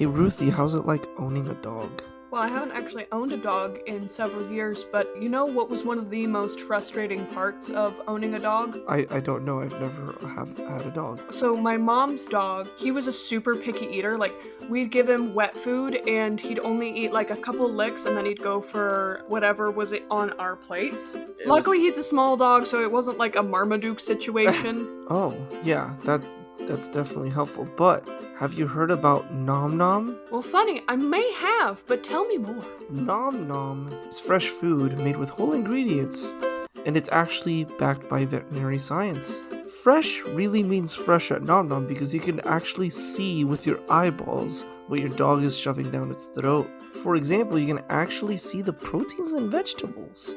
Hey Ruthie, how's it like owning a dog? Well, I haven't actually owned a dog in several years, but you know what was one of the most frustrating parts of owning a dog? I don't know, I've never have had a dog. So my mom's dog, he was a super picky eater. Like, we'd give him wet food and he'd only eat like a couple licks and then he'd go for whatever was on our plates. Luckily, he's a small dog, so it wasn't like a Marmaduke situation. Oh, yeah, that's definitely helpful, but have you heard about Nom Nom? Well, funny, I may have, but tell me more. Nom Nom is fresh food made with whole ingredients, and it's actually backed by veterinary science. Fresh really means fresh at Nom Nom because you can actually see with your eyeballs what your dog is shoving down its throat. For example, you can actually see the proteins in vegetables,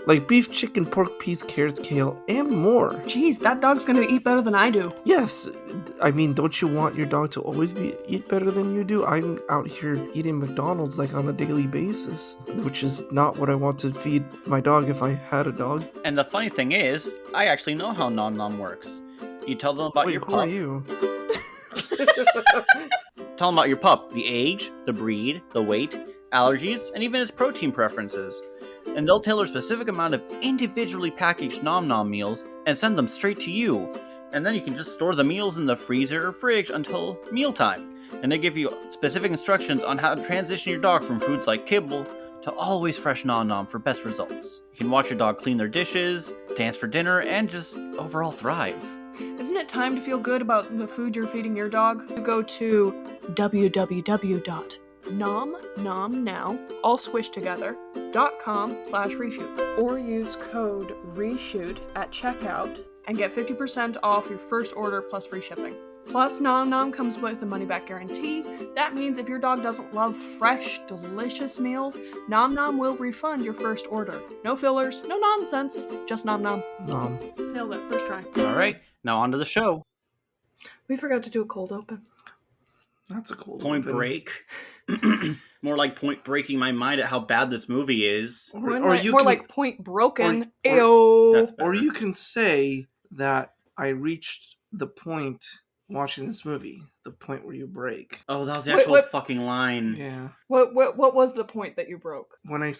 like beef, chicken, pork, peas, carrots, kale, and more. Jeez, that dog's gonna eat better than I do. Yes, I mean, don't you want your dog to always eat better than you do? I'm out here eating McDonald's like on a daily basis, which is not what I want to feed my dog if I had a dog. And the funny thing is, I actually know how Nom Nom works. You tell them about your who pup. are you? Tell them about your pup, the age, the breed, the weight, allergies, and even its protein preferences. And they'll tailor a specific amount of individually packaged Nom Nom meals and send them straight to you. And then you can just store the meals in the freezer or fridge until mealtime. And they give you specific instructions on how to transition your dog from foods like kibble to always fresh Nom Nom for best results. You can watch your dog clean their dishes, dance for dinner, and just overall thrive. Isn't it time to feel good about the food you're feeding your dog? You go to www.nomnomnow, all squished together, .com/reshoot, or use code ReShoot at checkout and get 50% off your first order plus free shipping. Plus, Nom Nom comes with a money-back guarantee. That means if your dog doesn't love fresh, delicious meals, Nom Nom will refund your first order. No fillers, no nonsense, just Nom Nom. Nom. Nailed it, first try. Alright, now on to the show. We forgot to do a cold open. That's a cool Point open. Break. More like point breaking my mind at how bad this movie is. More like point broken. Or- Ayo. That's better. Or you can say that I reached the point watching this movie, the point where you break. Oh, that was the Wait, actual what? fucking line. Yeah. What was the point that you broke? When I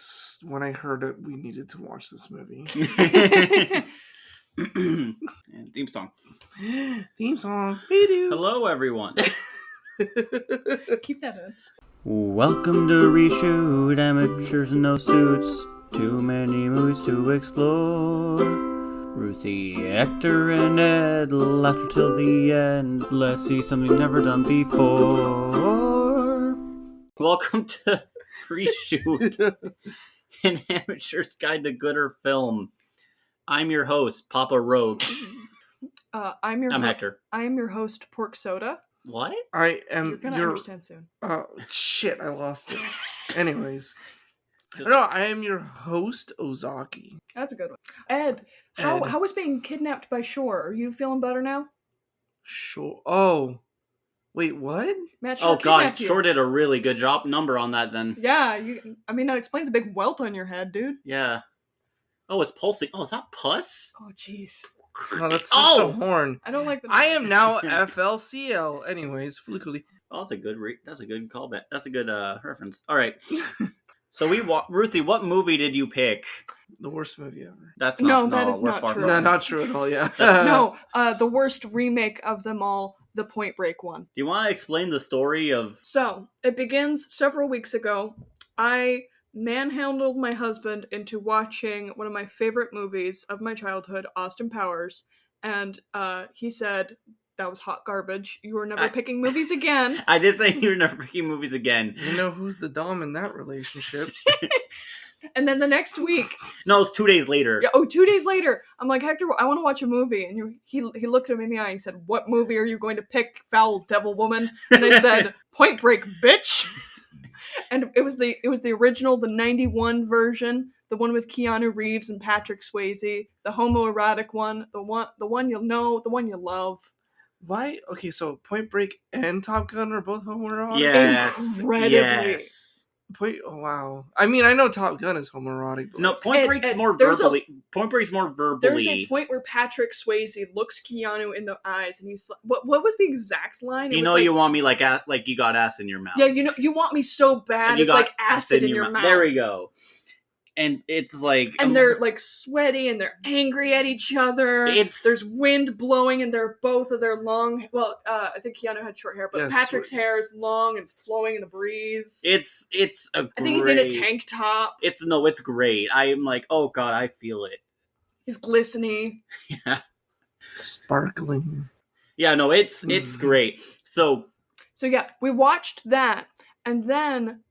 heard it, we needed to watch this movie. And theme song. Theme song. Me do. Hello, everyone. Keep that in. Welcome to ReShoot. Amateurs in no suits. Too many movies to explore. Ruthie, Hector, and Ed. Laughter till the end. Let's see something never done before. Welcome to ReShoot, an amateur's guide to gooder film. I'm your host, Papa Roach. I'm Hector. I am your host, Pork Soda. What? I am. You're gonna understand soon. Shit! I lost it. Anyways, no, I am your host, Ozaki. That's a good one. Ed, how was being kidnapped by Shore? Are you feeling better now? Sure. Oh, wait, what? Matt Shore Oh god, kidnapped you. Shore did a really good job number on that then. Yeah, that explains a big welt on your head, dude. Yeah. Oh, it's pulsing. Oh, is that pus? Oh, jeez. No, that's just a horn. I don't like the. I am now FLCL. Anyways, fluidly. Oh, that's a good callback. That's a good reference. All right. So Ruthie, what movie did you pick? The worst movie ever. That's not. that is we're not far true. from No, it. not true at all. Yeah. No, the worst remake of them all, the Point Break one. Do you want to explain the story of? So, it begins several weeks ago. I manhandled my husband into watching one of my favorite movies of my childhood, Austin Powers, and he said, that was hot garbage. You were never picking movies again. I did say you were never picking movies again. You know who's the dom in that relationship? And then the next week... No, it's 2 days later. 2 days later, I'm like, Hector, I want to watch a movie. And he looked at me in the eye and he said, what movie are you going to pick, foul devil woman? And I said, Point Break, bitch! And it was the original, the 91 version, the one with Keanu Reeves and Patrick Swayze, the homoerotic one, the one you'll know, the one you love. Why? Okay, so Point Break and Top Gun are both homoerotic? Yes. Incredibly. Yes. Oh, wow. I mean, I know Top Gun is homoerotic, but No, like, Point Break's more there's verbally. Point Break's more verbally. There's a point where Patrick Swayze looks Keanu in the eyes, and he's like, "What was the exact line?" You was know, like, you want me like you got ass in your mouth. Yeah, you want me so bad. You It's got like acid in your mouth. There we go. And it's like, And they're like sweaty, and they're angry at each other. There's wind blowing, and they're both of their long. Well, I think Keanu had short hair, but Yes, Patrick's sweet. hair is long and it's flowing in the breeze. It's a I think he's in a tank top. It's great. I'm like, oh god, I feel it. He's glistening. Yeah. Sparkling. Yeah, no, it's great. So yeah, we watched that, and then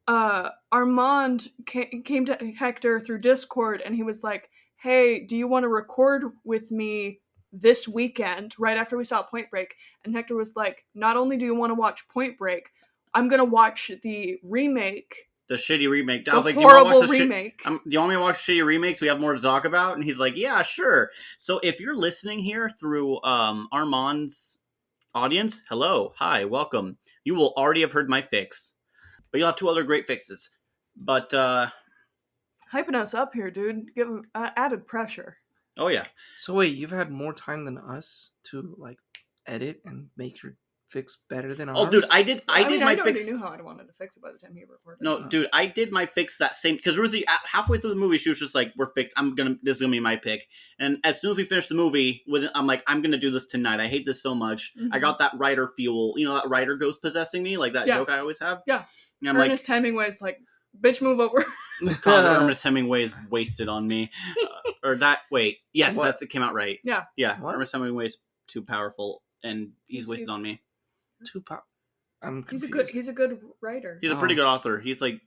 Armand came to Hector through Discord, and he was like, "Hey, do you want to record with me this weekend?" Right after we saw Point Break, and Hector was like, "Not only do you want to watch Point Break, I'm gonna watch the remake." The shitty remake. I The was like, horrible remake. Do you want me to watch shitty remakes? We have more to talk about. And he's like, yeah, sure. So if you're listening here through Armand's audience, hello, hi, welcome. You will already have heard my fix, but you'll have 2 other great fixes. But Hyping us up here, dude. Give added pressure. oh yeah. So wait, you've had more time than us to like edit and make your fix better than ours? Oh, dude, I did my I fix. already knew how I wanted to fix it by the time he recorded. No, dude, I did my fix that same because Ruthie halfway through the movie she was just like, "We're fixed. This is gonna be my pick." And as soon as we finished the movie, I'm like, "I'm gonna do this tonight. I hate this so much." Mm-hmm. I got that writer fuel, that writer ghost possessing me, like that joke I always have. Yeah, and I'm Ernest Hemingway's like, "Bitch, move over." God, Ernest Hemingway is wasted on me, or that. Wait, yes, What? it came out right. Yeah. What? Ernest Hemingway's too powerful, and he's wasted on me. I'm confused. He's a good writer. He's a pretty good author. He's like,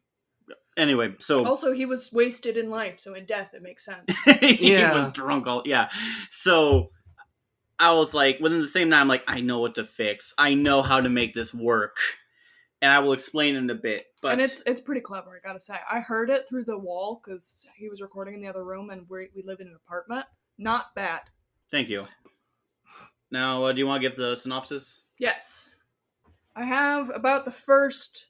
anyway. So also he was wasted in life, so in death it makes sense. He was drunk So I was like, within the same night, I'm like, I know what to fix. I know how to make this work, and I will explain in a bit. But and it's pretty clever, I gotta say. I heard it through the wall because he was recording in the other room, and we live in an apartment. Not bad. Thank you. Now, do you want to give the synopsis? Yes. I have about the first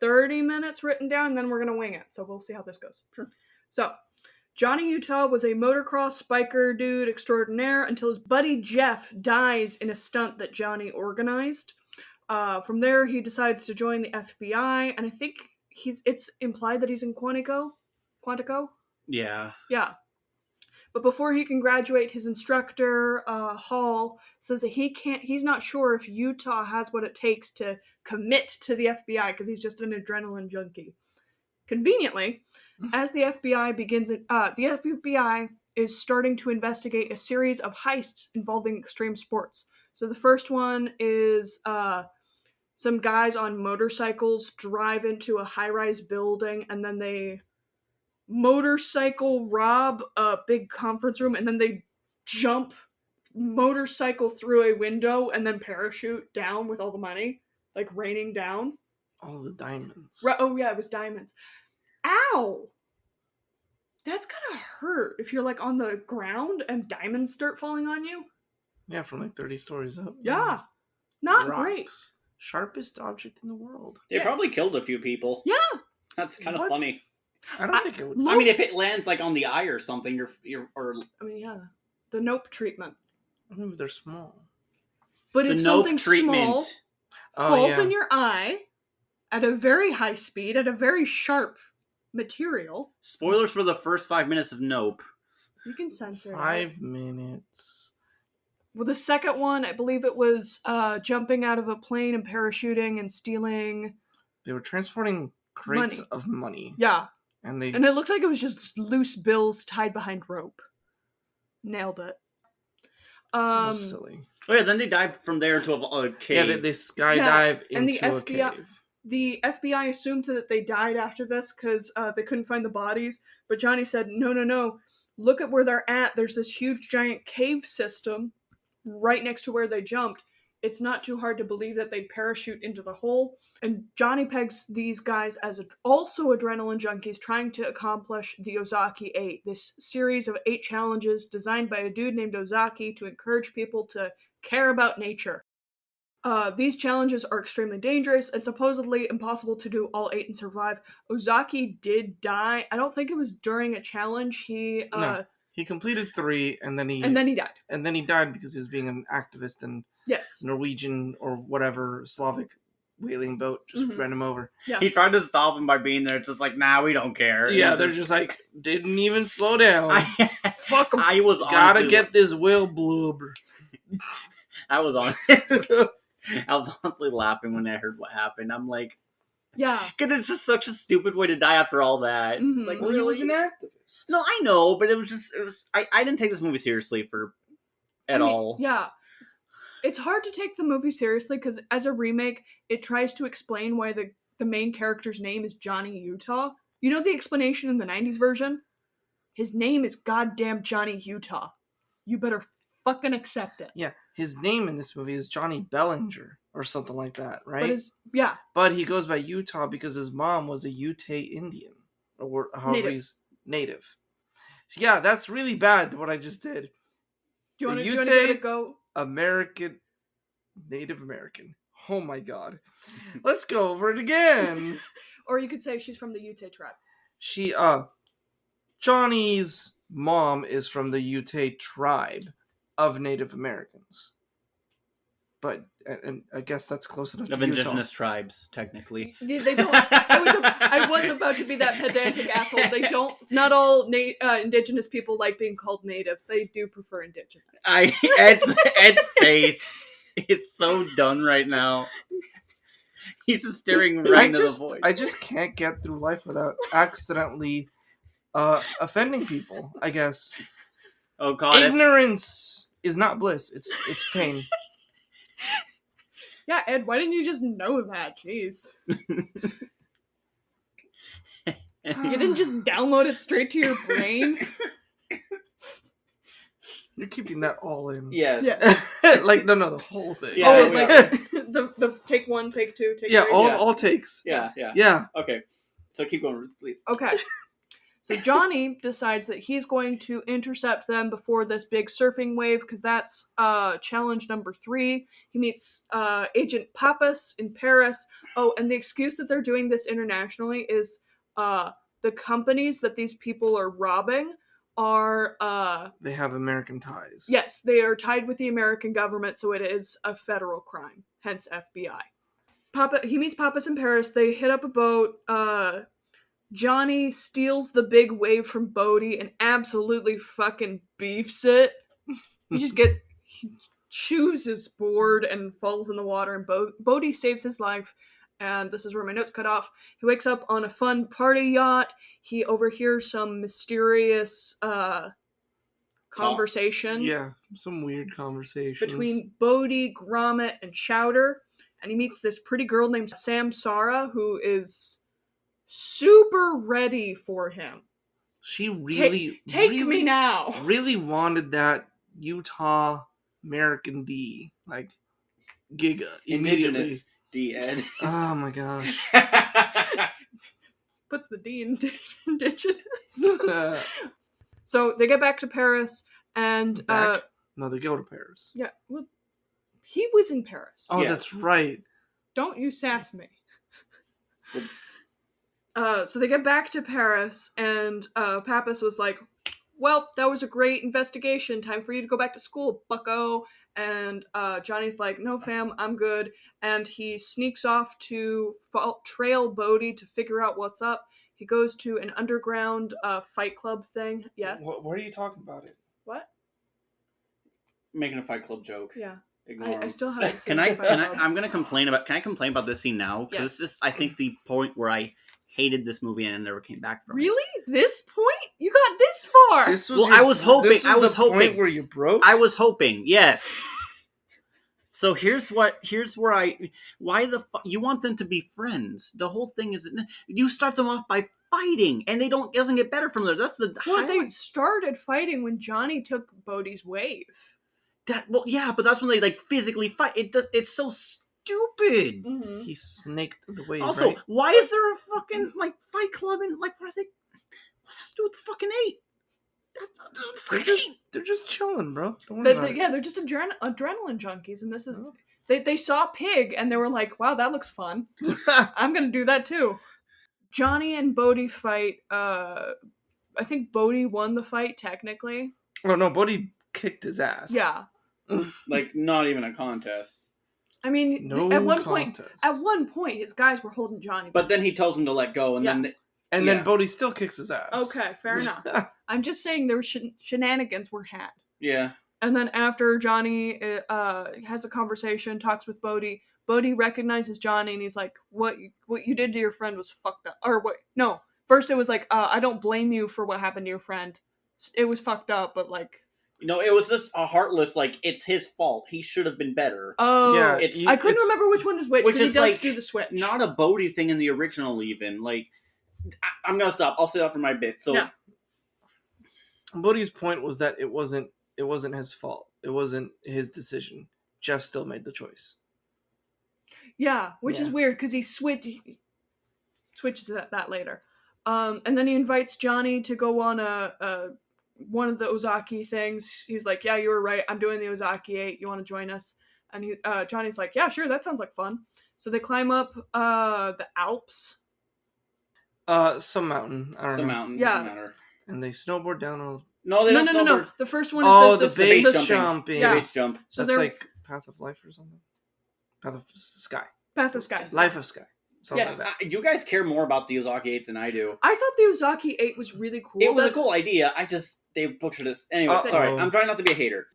30 minutes written down, and then we're going to wing it. So we'll see how this goes. Sure. So, Johnny Utah was a motocross biker dude extraordinaire until his buddy Jeff dies in a stunt that Johnny organized. From there, he decides to join the FBI, and I think it's implied that he's in Quantico? Yeah. Yeah. But before he can graduate, his instructor, Hall, says that he's not sure if Utah has what it takes to commit to the FBI because he's just an adrenaline junkie. Conveniently, as the FBI the FBI is starting to investigate a series of heists involving extreme sports. So the first one is some guys on motorcycles drive into a high-rise building, and then they motorcycle rob a big conference room, and then they jump motorcycle through a window and then parachute down with all the money, like raining down. All the diamonds. Oh yeah, it was diamonds. Ow! That's gotta hurt if you're like on the ground and diamonds start falling on you. Yeah, from like 30 stories up. Yeah. Not Rocks. great. Sharpest object in the world. They probably killed a few people. Yeah. That's kind of funny. I don't think it would. I mean, if it lands like on the eye or something, yeah. The Nope treatment. I mean, they're small. But if something small falls in your eye at a very high speed, at a very sharp material. Spoilers for the first 5 minutes of Nope. You can censor 5 minutes. Well, the second one, I believe it was jumping out of a plane and parachuting and stealing. They were transporting crates of money. Yeah. And it looked like it was just loose bills tied behind rope. Nailed it. That was silly. Oh yeah, then they dive from there to a cave. Yeah, they skydive into a cave. The FBI assumed that they died after this because they couldn't find the bodies. But Johnny said, no. Look at where they're at. There's this huge giant cave system right next to where they jumped. It's not too hard to believe that they'd parachute into the hole. And Johnny pegs these guys as also adrenaline junkies trying to accomplish the Ozaki 8, this series of 8 challenges designed by a dude named Ozaki to encourage people to care about nature. These challenges are extremely dangerous and supposedly impossible to do all 8 and survive. Ozaki did die. I don't think it was during a challenge. No. He completed 3, and then he died. And then he died because he was being an activist, and Yes. Norwegian or whatever Slavic whaling boat just ran him over. Yeah. He tried to stop him by being there. It's just like, nah, we don't care. Yeah, they're just like, didn't even slow down. Fuck him. I was Gotta honestly, get this whale blubber. I was honestly laughing when I heard what happened. I'm like, Yeah. because it's just such a stupid way to die after all that. It's Mhm. like, Well, he was an activist. No, I know, but it was I didn't take this movie seriously at all. Yeah. It's hard to take the movie seriously because as a remake, it tries to explain why the main character's name is Johnny Utah. You know the explanation in the 90s version? His name is goddamn Johnny Utah. You better fucking accept it. Yeah, his name in this movie is Johnny Bellinger or something like that, right? But he goes by Utah because his mom was a Ute Indian, or however he's native. So yeah, that's really bad what I just did. Do you want to give it a go? Native American. Oh my god. Let's go over it again. Or you could say she's from the Ute tribe. Johnny's mom is from the Ute tribe of Native Americans. But and I guess that's close enough Of to indigenous Utah. tribes, technically. They don't. I was about to be that pedantic asshole. They don't. Not all indigenous people like being called natives. They do prefer indigenous. Ed's face. It's so done right now. He's just staring right into the void. I just can't get through life without accidentally offending people, I guess. Oh god. Ignorance is not bliss. It's pain. Yeah, Ed, why didn't you just know that? Jeez. You didn't just download it straight to your brain? You're keeping that all in. Yes. Yeah. Like, no, the whole thing. Yeah, oh, we like are. the take 1, take 2, take 3. All takes. Yeah. Yeah. Okay. So keep going, please. Okay. So Johnny decides that he's going to intercept them before this big surfing wave, because that's challenge number 3. He meets Agent Pappas in Paris. Oh, and the excuse that they're doing this internationally is the companies that these people are robbing are... they have American ties. Yes, they are tied with the American government, so it is a federal crime, hence FBI. He meets Pappas in Paris. They hit up a boat. Johnny steals the big wave from Bodhi and absolutely fucking beefs it. He chews his board and falls in the water, and Bodhi saves his life. And this is where my notes cut off. He wakes up on a fun party yacht. He overhears some mysterious conversation. Yeah, some weird conversations. Between Bodhi, Gromit, and Chowder. And he meets this pretty girl named Samsara, who is super ready for him. She really... Take really, me now! Really wanted that Utah American D. Like, Giga. Immediately. Indigenous D, Ed. Oh my gosh. Puts the D in indigenous. So they get back to Paris, and no, they go to Paris. yeah, well, he was in Paris. Oh, Yes. that's right. Don't you sass me. So they get back to Paris, and Pappas was like, well, that was a great investigation. Time for you to go back to school, bucko. And Johnny's like, no, fam, I'm good. And he sneaks off to trail Bodhi to figure out what's up. He goes to an underground fight club thing. Yes. What are you talking about it? What? Making a Fight Club joke. Yeah. Ignore I him. still haven't seen Can I? Fight Club. I'm gonna complain about. Can I complain about this scene now? Because Yes. this is, I think, the point where I hated this movie and never came back from it. Really? This point? You got this far? This was Well, I was hoping- This is I was the point hoping. where you broke. I was hoping, yes. So here's where why the fuck you want them to be friends? The whole thing is you start them off by fighting, and doesn't get better from there. That's the Well, they highlight. started fighting when Johnny took Bodhi's wave. Yeah, but that's when they like physically fight. It's so stupid. Mm-hmm. He snaked the wave. Also, right? why is there a fucking like fight club and like what's that to do with the fucking 8? They're just chilling, bro. Don't worry about it. Yeah, they're just adrenaline junkies, and this is They saw Pig and they were like, wow, that looks fun. I'm gonna do that too. Johnny and Bodhi fight. I think Bodhi won the fight technically. Oh no, Bodhi kicked his ass. Yeah. Like, not even a contest. I mean, No at one contest. point, his guys were holding Johnny. But then he tells him to let go, and Yeah. then... And Yeah. then Bodhi still kicks his ass. Okay, fair enough. I'm just saying there were shenanigans were had. Yeah. And then after Johnny has a conversation, talks with Bodhi, Bodhi recognizes Johnny and he's like, what you did to your friend was fucked up. Or what? No. First it was like, I don't blame you for what happened to your friend. It was fucked up, but like... You know, it was just a heartless, like, it's his fault. He should have been better. Oh, Yeah, I couldn't remember which one is which, because he does like, do the switch. Not a Bodhi thing in the original, even. Like, I'm gonna stop. I'll say that for my bit. So, Yeah. Bodhi's point was that it wasn't his fault. It wasn't his decision. Jeff still made the choice. Yeah, which is Yeah. weird, because he switches that later. And then he invites Johnny to go on a one of the Ozaki things. He's like, yeah, you were right. I'm doing the Ozaki 8. You want to join us? And Johnny's like, yeah, sure. That sounds like fun. So they climb up the Alps. Some mountain. I don't some know. mountain. Yeah. Doesn't matter. And they snowboard down a... No, they don't No. snowboard. The first one is the base base jumping. Yeah. Base jump. So That's they're like Path of Life or something? Path of Sky. Path of Sky. Life of Sky. Something Yes. like that. You guys care more about the Ozaki 8 than I do. I thought the Ozaki 8 was really cool. It was a cool idea. They butchered this. Anyway, Uh-oh. sorry. I'm trying not to be a hater.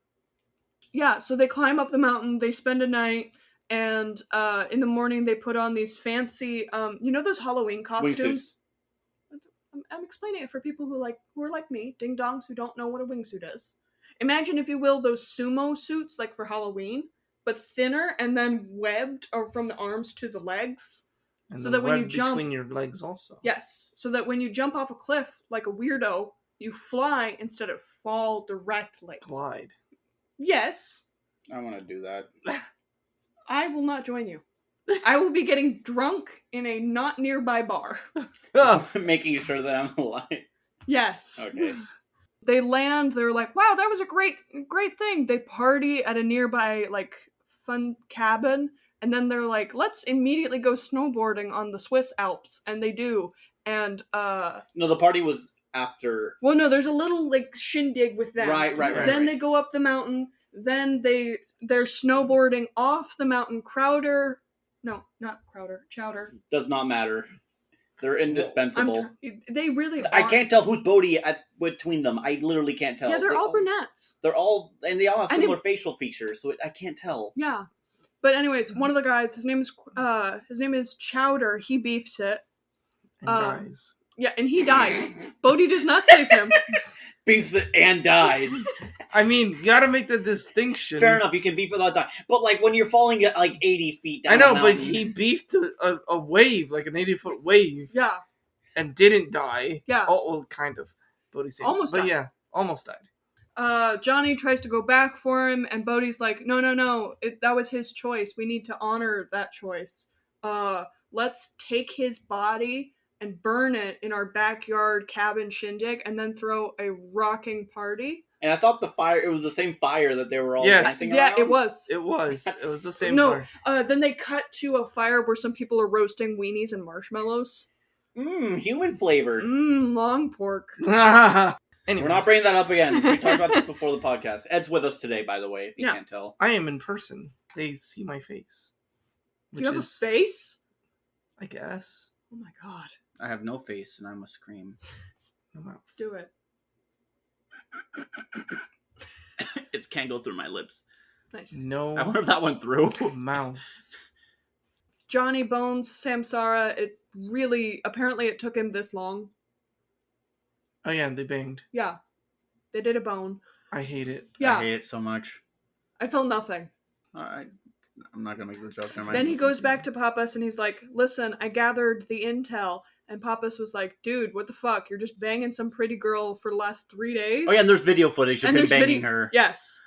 Yeah, so they climb up the mountain, they spend a night, and in the morning they put on these fancy, you know those Halloween costumes? I'm explaining it for people who are like me, ding-dongs who don't know what a wingsuit is. Imagine, if you will, those sumo suits, like for Halloween, but thinner and then webbed or from the arms to the legs. And So then that when you web jump- between your legs also. Yes, so that when you jump off a cliff like a weirdo, you fly instead of fall directly. Glide. Yes, I want to do that. I will not join you. I will be getting drunk in a not nearby bar. Making sure that I'm alive. Yes. Okay. They land, they're like, wow, that was a great thing. They party at a nearby, like, fun cabin, and then they're like, let's immediately go snowboarding on the Swiss Alps, and they do. And, No, the party was after. well, no, there's a little, like, shindig with them. Right. Then they go up the mountain, then they're snowboarding off the mountain. Chowder. Does not matter. They're indispensable. They really are. I can't tell who's Bodhi between them. I literally can't tell. Yeah, they're all brunettes. They're all, and they all have And similar facial features, so I can't tell. Yeah. But anyways, one of the guys, his name is Chowder. He beefs it. And dies. Yeah, and he dies. Bodhi does not save him. Beefs it and dies. I mean, you gotta make the distinction. Fair enough, you can beef without dying. But like when you're falling at like 80 feet down I know, a but mountain, he beefed a wave, like an 80-foot wave, Yeah. and didn't die. Yeah. Oh, well, kind of. Bodhi saved him. Almost But died. yeah, almost died. Johnny tries to go back for him, and Bodhi's like, no, that was his choice. We need to honor that choice. Let's take his body and burn it in our backyard cabin shindig, and then throw a rocking party. and I thought it was the same fire that they were all Yes. dancing Yeah, around. it was. It was the same No, fire. then they cut to a fire where some people are roasting weenies and marshmallows. Human flavored. Long pork. Anyways, We're not bringing that up again. We talked about this before the podcast. Ed's with us today, by the way, if you Yeah. can't tell. I am in person. They see my face. Do Which you have is, a face? I guess, Oh my god. I have no face and I must scream. no mouth. Do it. It can't go through my lips. Nice. No I wonder if that went through. mouth. Johnny bones Samsara. Apparently it took him this long. Oh yeah, they banged. Yeah. They did a bone. I hate it. Yeah. I hate it so much. I felt nothing. I'm not gonna make the joke. Never mind. Then he goes back to Pappas and he's like, listen, I gathered the intel. And Pappas was like, dude, what the fuck? You're just banging some pretty girl for the last 3 days? Oh yeah, and there's video footage of And him there's banging her. Yes.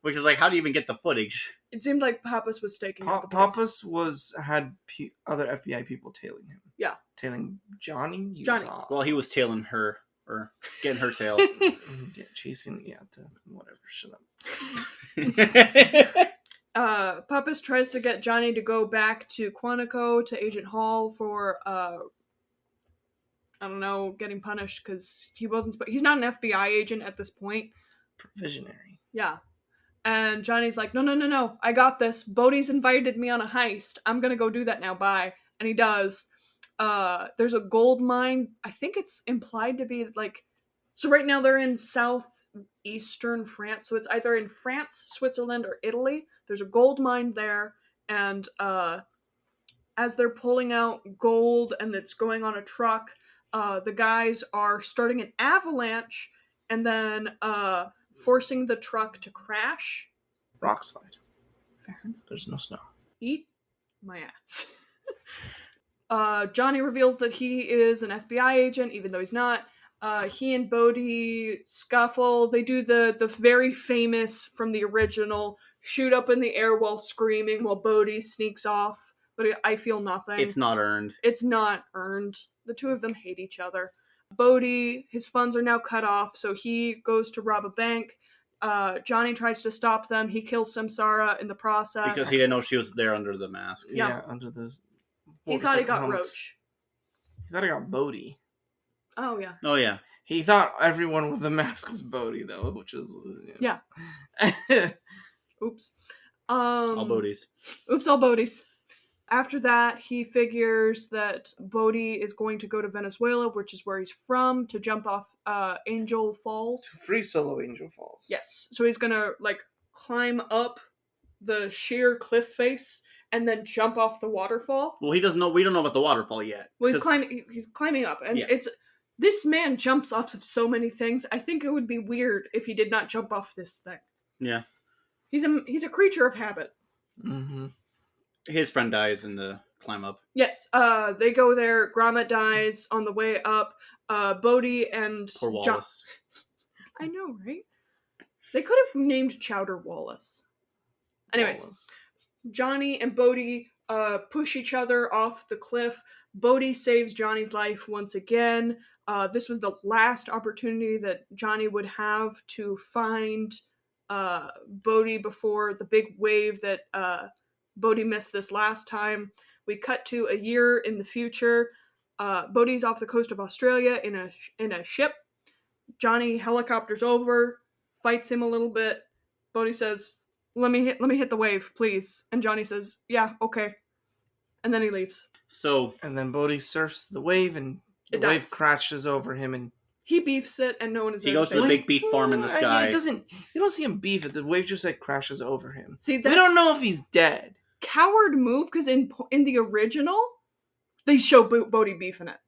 Which is like, how do you even get the footage? It seemed like Pappas was staking out the place. Pappas had other FBI people tailing him. Yeah. Tailing Johnny. Johnny. Utah. Well, he was tailing her, or getting her tail. Yeah, chasing. Yeah, whatever. Shut up. Pappas tries to get Johnny to go back to Quantico, to Agent Hall for, I don't know, getting punished because he's not an FBI agent at this point. Provisionary. Yeah. And Johnny's like, no, I got this. Bodhi's invited me on a heist. I'm gonna go do that now, bye. And he does. There's a gold mine. I think it's implied to be like, so right now they're in southeastern France, so it's either in France, Switzerland, or Italy. There's a gold mine there, and as they're pulling out gold and it's going on a truck, the guys are starting an avalanche and then forcing the truck to crash. Rock slide. Fair. There's no snow. Eat my ass. Johnny reveals that he is an FBI agent, even though he's not. He and Bodhi scuffle. They do the very famous, from the original, shoot up in the air while screaming while Bodhi sneaks off. But I feel nothing. It's not earned. It's not earned. The two of them hate each other. Bodhi, his funds are now cut off, so he goes to rob a bank. Johnny tries to stop them. He kills Samsara in the process. Because he didn't know she was there under the mask. Yeah. Under the... He thought he got Roach. He thought he got Bodhi. Oh, yeah. Oh, yeah. He thought everyone with the mask was Bodhi, though, which is... Yeah. Oops. All Bodhies. Oops, all Bodhies. After that, he figures that Bodhi is going to go to Venezuela, which is where he's from, to jump off Angel Falls. To free solo Angel Falls. Yes. So he's gonna, like, climb up the sheer cliff face and then jump off the waterfall. Well, he doesn't know. We don't know about the waterfall yet. Well, he's climbing up, and Yeah. this man jumps off of so many things. I think it would be weird if he did not jump off this thing. Yeah. He's a creature of habit. Mm-hmm. His friend dies in the climb up. Yes. They go there. Gromit dies on the way up. Bodhi and Poor Wallace. I know, right? They could have named Chowder Wallace. Anyways. Wallace. Johnny and Bodhi push each other off the cliff. Bodhi saves Johnny's life once again. This was the last opportunity that Johnny would have to find Bodhi before the big wave that Bodhi missed this last time. We cut to a year in the future. Bodhi's off the coast of Australia in a ship. Johnny helicopters over, fights him a little bit. Bodhi says, Let me hit the wave, please. And Johnny says, yeah, okay. And then he leaves. And then Bodhi surfs the wave, and the It wave dies. crashes over him, and He beefs it, and no one is there He goes to to the save him. big beef farm in the sky. It doesn't. You don't see him beef it. The wave just like crashes over him. See, We that's don't know if he's dead. coward move, because in the original, they show Bodhi beefing it.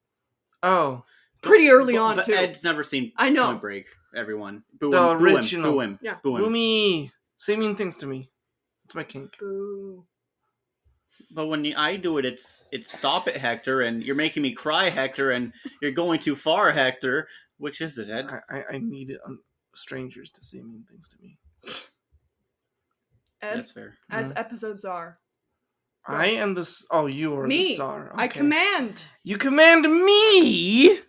Oh, Pretty early on, but too. Ed's never seen I know. Point Break. Everyone. Boo The him. Boo him. original. Boo him. Yeah. Boo him. boo me. Say mean things to me. It's my kink. Boo. But when I do it, it's stop it, Hector, and you're making me cry, Hector, and you're going too far, Hector. Which is it, Ed? I need strangers to say mean things to me. Ed, That's fair. as episodes are. I am the... Oh, you are Me. the Tsar. I Okay. command. You command me!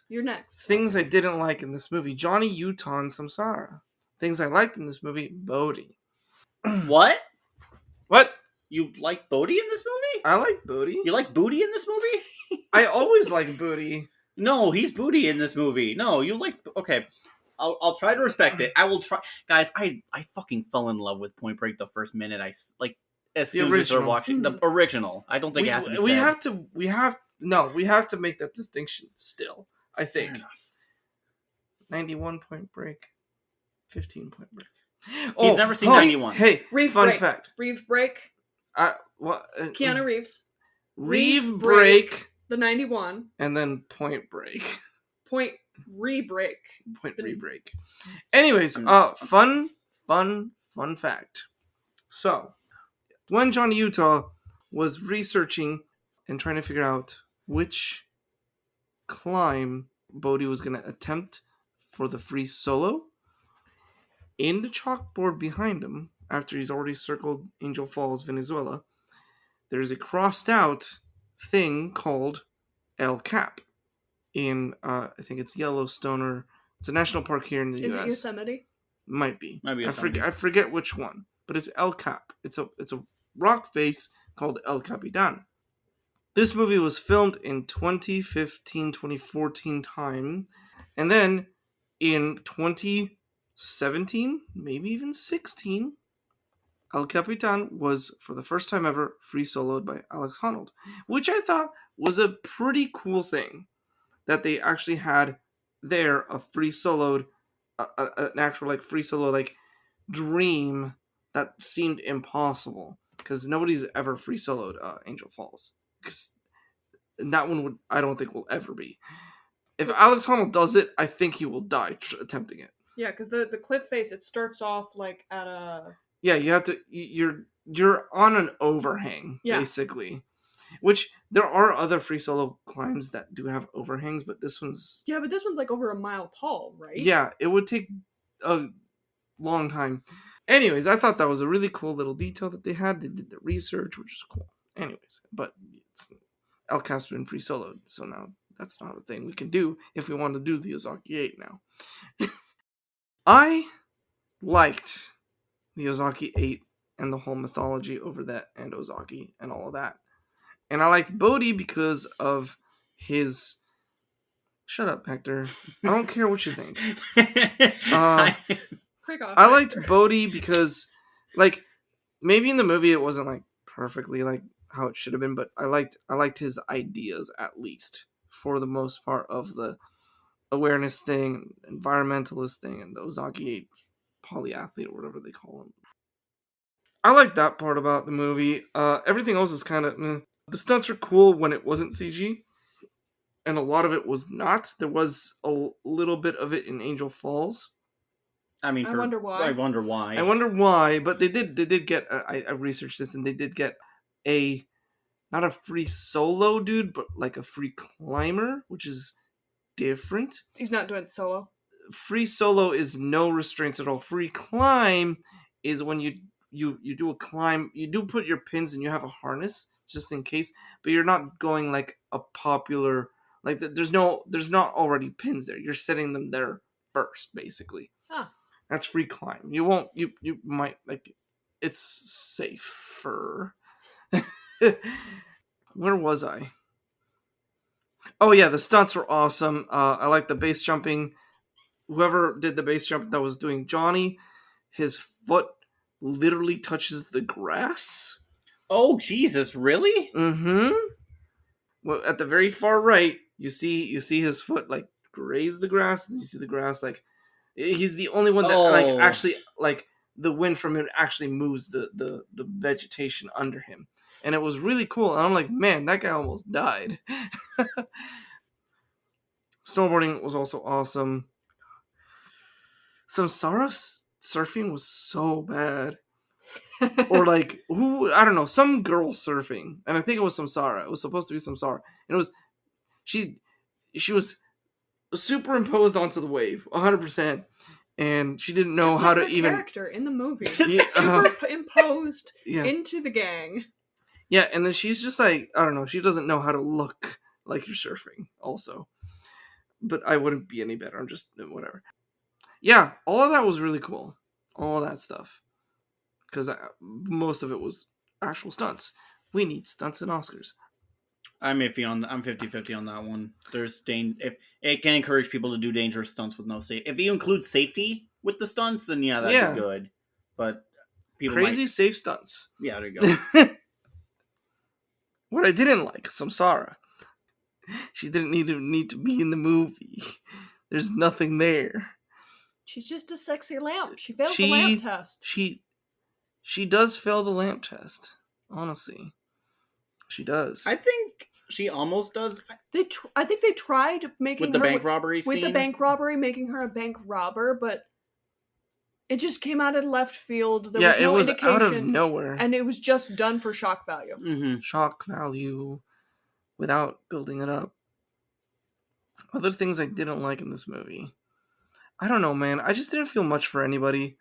You're next. Things I didn't like in this movie. Johnny, Utah, and Samsara. Things I liked in this movie. Bodhi. What? What? You like Bodhi in this movie? I like Bodhi. You like Booty in this movie? I always like Bodhi. No, he's Booty in this movie. No, you like... Okay. I'll try to respect it. I will try... Guys, I fucking fell in love with Point Break the first minute I... Like, as The soon as we started original. watching... The original. I don't think it has to be we said. have to make that distinction still, I think. Fair enough. 91 Point Break. 15 Point Break. He's never seen 91. Hey, Reeve fun break. fact. Reeve break. Keanu Reeves. Reeve Reeve break, The 91. and then Point Break. Point re-break. Point re-break. Anyways, fun fact. So, when Johnny Utah was researching and trying to figure out which climb Bodhi was going to attempt for the free solo, in the chalkboard behind him, after he's already circled Angel Falls, Venezuela, there's a crossed out thing called El Cap in, I think it's Yellowstone, or it's a national park here in the Is it U.S. Yosemite? Might be. Might be Yosemite. I forget which one. but it's El Cap. It's a rock face called El Capitan. This movie was filmed in 2015, 2014 time, and then in 2017, maybe even 16, El Capitan was, for the first time ever, free soloed by Alex Honnold, which I thought was a pretty cool thing that they actually had there a free soloed, an actual like free solo like dream that seemed impossible because nobody's ever free soloed Angel Falls because that one would I don't think will ever be. If Alex Honnold does it, I think he will die attempting it. Yeah, because the cliff face, it starts off like at a... Yeah, you have to. You're on an overhang, Yeah. basically. Which there are other free solo climbs that do have overhangs, but this one's... Yeah, but this one's like over a mile tall, right? Yeah, it would take a long time. Anyways, I thought that was a really cool little detail that they had. They did the research, which is cool. Anyways, but El Cap's been free soloed, so now that's not a thing we can do if we want to do the Ozaki 8 now. I liked the Ozaki 8 and the whole mythology over that and Ozaki and all of that. And I liked Bodhi because of his... Shut up, Hector. I don't care what you think. I liked Bodhi because, like, maybe in the movie it wasn't, like, perfectly, like, how it should have been, but I liked his ideas, at least, for the most part of the awareness thing, environmentalist thing, and the Ozaki 8 polyathlete, or whatever they call him. I like that part about the movie. Everything else is kind of... The stunts are cool when it wasn't CG, and a lot of it was not. There was a little bit of it in Angel Falls. I mean, I wonder why. I wonder why. I wonder why, but they did get... I researched this, and they did get not a free solo dude, but like a free climber, which is different. He's not doing solo. Free solo is no restraints at all. Free climb is when you do a climb. You do put your pins and you have a harness just in case, but you're not going like a popular... Like, there's not already pins there. You're setting them there first, basically. Huh. That's free climb. You won't... You might, like... It's safer. Where was I? Oh, yeah, the stunts were awesome. I like the base jumping. Whoever did the base jump that was doing Johnny, his foot literally touches the grass. Oh, Jesus, really? Mm-hmm. Well, at the very far right, you see his foot like graze the grass, and you see the grass like... He's the only one that like actually like the wind from him actually moves the vegetation under him. And it was really cool. And I'm like, man, that guy almost died. Snowboarding was also awesome. Samsara surfing was so bad. Or like, who, I don't know, some girl surfing. And I think it was Samsara. It was supposed to be Samsara. And it was, she was superimposed onto the wave, 100%. And she didn't know Just how like to her even... character in the movie. Yeah, Superimposed yeah. into the gang. Yeah, and then she's just like, I don't know, she doesn't know how to look like you're surfing, also. But I wouldn't be any better, I'm just, whatever. Yeah, all of that was really cool. All of that stuff. Because most of it was actual stunts. We need stunts and Oscars. I'm 50-50 on that one. If it can encourage people to do dangerous stunts with no safety. If you include safety with the stunts, then yeah, that'd be good. But people crazy safe stunts. Yeah, there you go. What I didn't like, Samsara. She didn't need to be in the movie. There's nothing there. She's just a sexy lamp. She failed the lamp test. She does fail the lamp test. Honestly, she does. I think she almost does. I think they tried making with the bank robbery scene. With the bank robbery, making her a bank robber, but it just came out of left field. There was no indication. Out of nowhere, and it was just done for shock value. Mm-hmm. Shock value, without building it up. Other things I didn't like in this movie. I don't know, man. I just didn't feel much for anybody.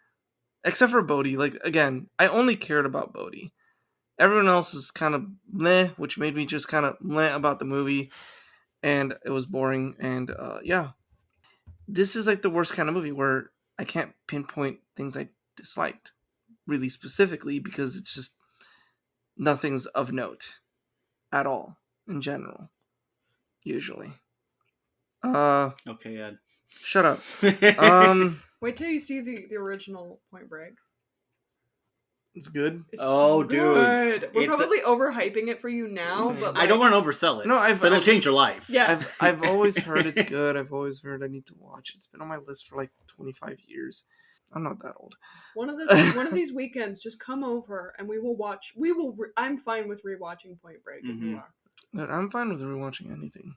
Except for Bodhi. Like, again, I only cared about Bodhi. Everyone else is kind of meh, which made me just kind of meh about the movie. And it was boring. And, yeah. This is like the worst kind of movie where I can't pinpoint things I disliked. really specifically because it's just nothing's of note at all in general. Usually. Okay, Ed. Shut up. Wait till you see the original Point Break. It's good. It's Oh, so dude. good. We're It's- probably overhyping it for you now, Yeah. but I don't want to oversell it. No, but it'll change your life. Yes. I've always heard it's good. I've always heard I need to watch it. It's been on my list for like 25 years. I'm not that old. One of these weekends, just come over and we will watch. I'm fine with rewatching Point Break if you Mhm. are. But I'm fine with rewatching anything.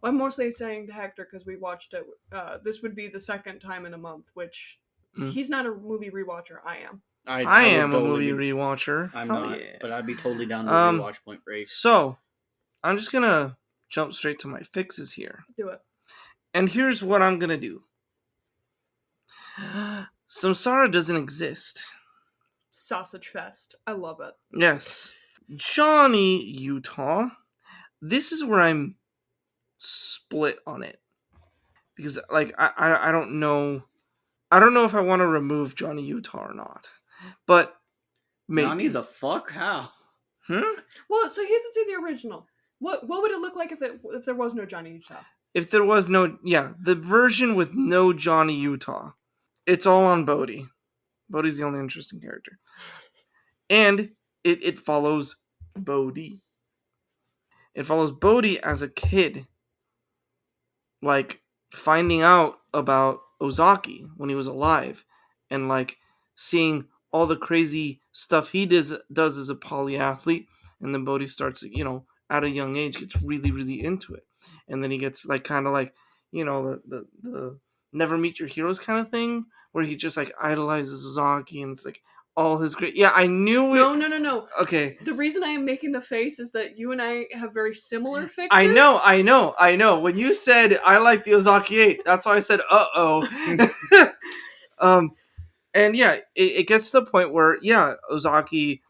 I'm mostly saying to Hector because we watched it. This would be the second time in a month, which he's not a movie rewatcher. I am. I would am a totally movie be- rewatcher. I'm Hell not, yeah. but I'd be totally down to Um, rewatch Point Break. So, I'm just gonna jump straight to my fixes here. Do it. And here's what I'm gonna do. Samsara doesn't exist. Sausage Fest. I love it. Yes. Johnny Utah. This is where I'm split on it. Because like I don't know. I don't know if I want to remove Johnny Utah or not. But maybe. Johnny the fuck? How? Well, so he hasn't seen the original. What would it look like if there was no Johnny Utah? If there was no, the version with no Johnny Utah, it's all on Bodhi. Bodhi's the only interesting character, and it follows Bodhi. It follows Bodhi as a kid, like finding out about Ozaki when he was alive, and like seeing all the crazy stuff he does as a polyathlete, and then Bodhi starts, at a young age gets really really into it, and then he gets like kind of like the never meet your heroes kind of thing where he just like idolizes Ozaki and it's like all his great. Yeah, I knew it. No. Okay. The reason I am making the face is that you and I have very similar fixes. I know. When you said I like the Ozaki 8, that's why I said uh-oh. And yeah, it gets to the point where Ozaki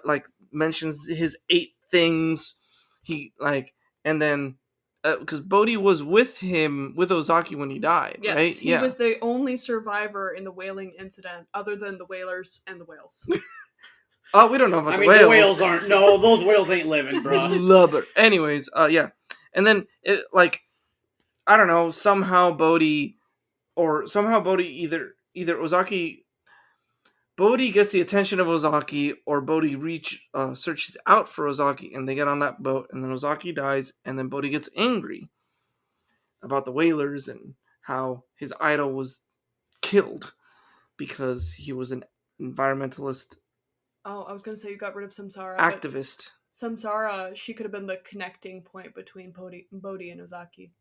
like mentions his 8 things. He like, and then because Bodhi was with Ozaki when he died, Yes, right? he was the only survivor in the whaling incident, other than the whalers and the whales. Oh, we don't know about I the mean, whales. the whales aren't. No, those whales ain't living, bro. Lubber. Anyways, and then it like I don't know, somehow Bodhi either Ozaki. Bodhi gets the attention of Ozaki, or Bodhi searches out for Ozaki, and they get on that boat, and then Ozaki dies, and then Bodhi gets angry about the whalers and how his idol was killed because he was an environmentalist Oh, I was going to say you got rid of Samsara. activist. Samsara, she could have been the connecting point between Bodhi and Ozaki.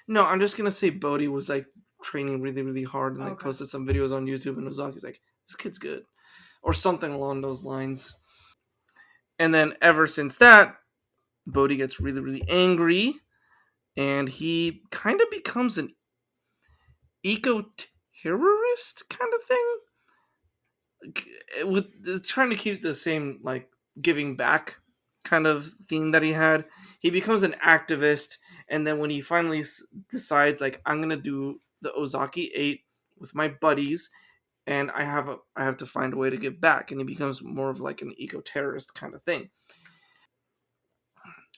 No, I'm just gonna say Bodhi was like training really, really hard and like Okay. posted some videos on YouTube, and Ozaki's like, "This kid's good," or something along those lines. And then ever since that, Bodhi gets really, really angry, and he kind of becomes an eco-terrorist kind of thing, with trying to keep the same like giving back kind of theme that he had. He becomes an activist, and then when he finally decides like I'm gonna do the Ozaki 8 with my buddies, and I have to find a way to give back, and he becomes more of like an eco-terrorist kind of thing.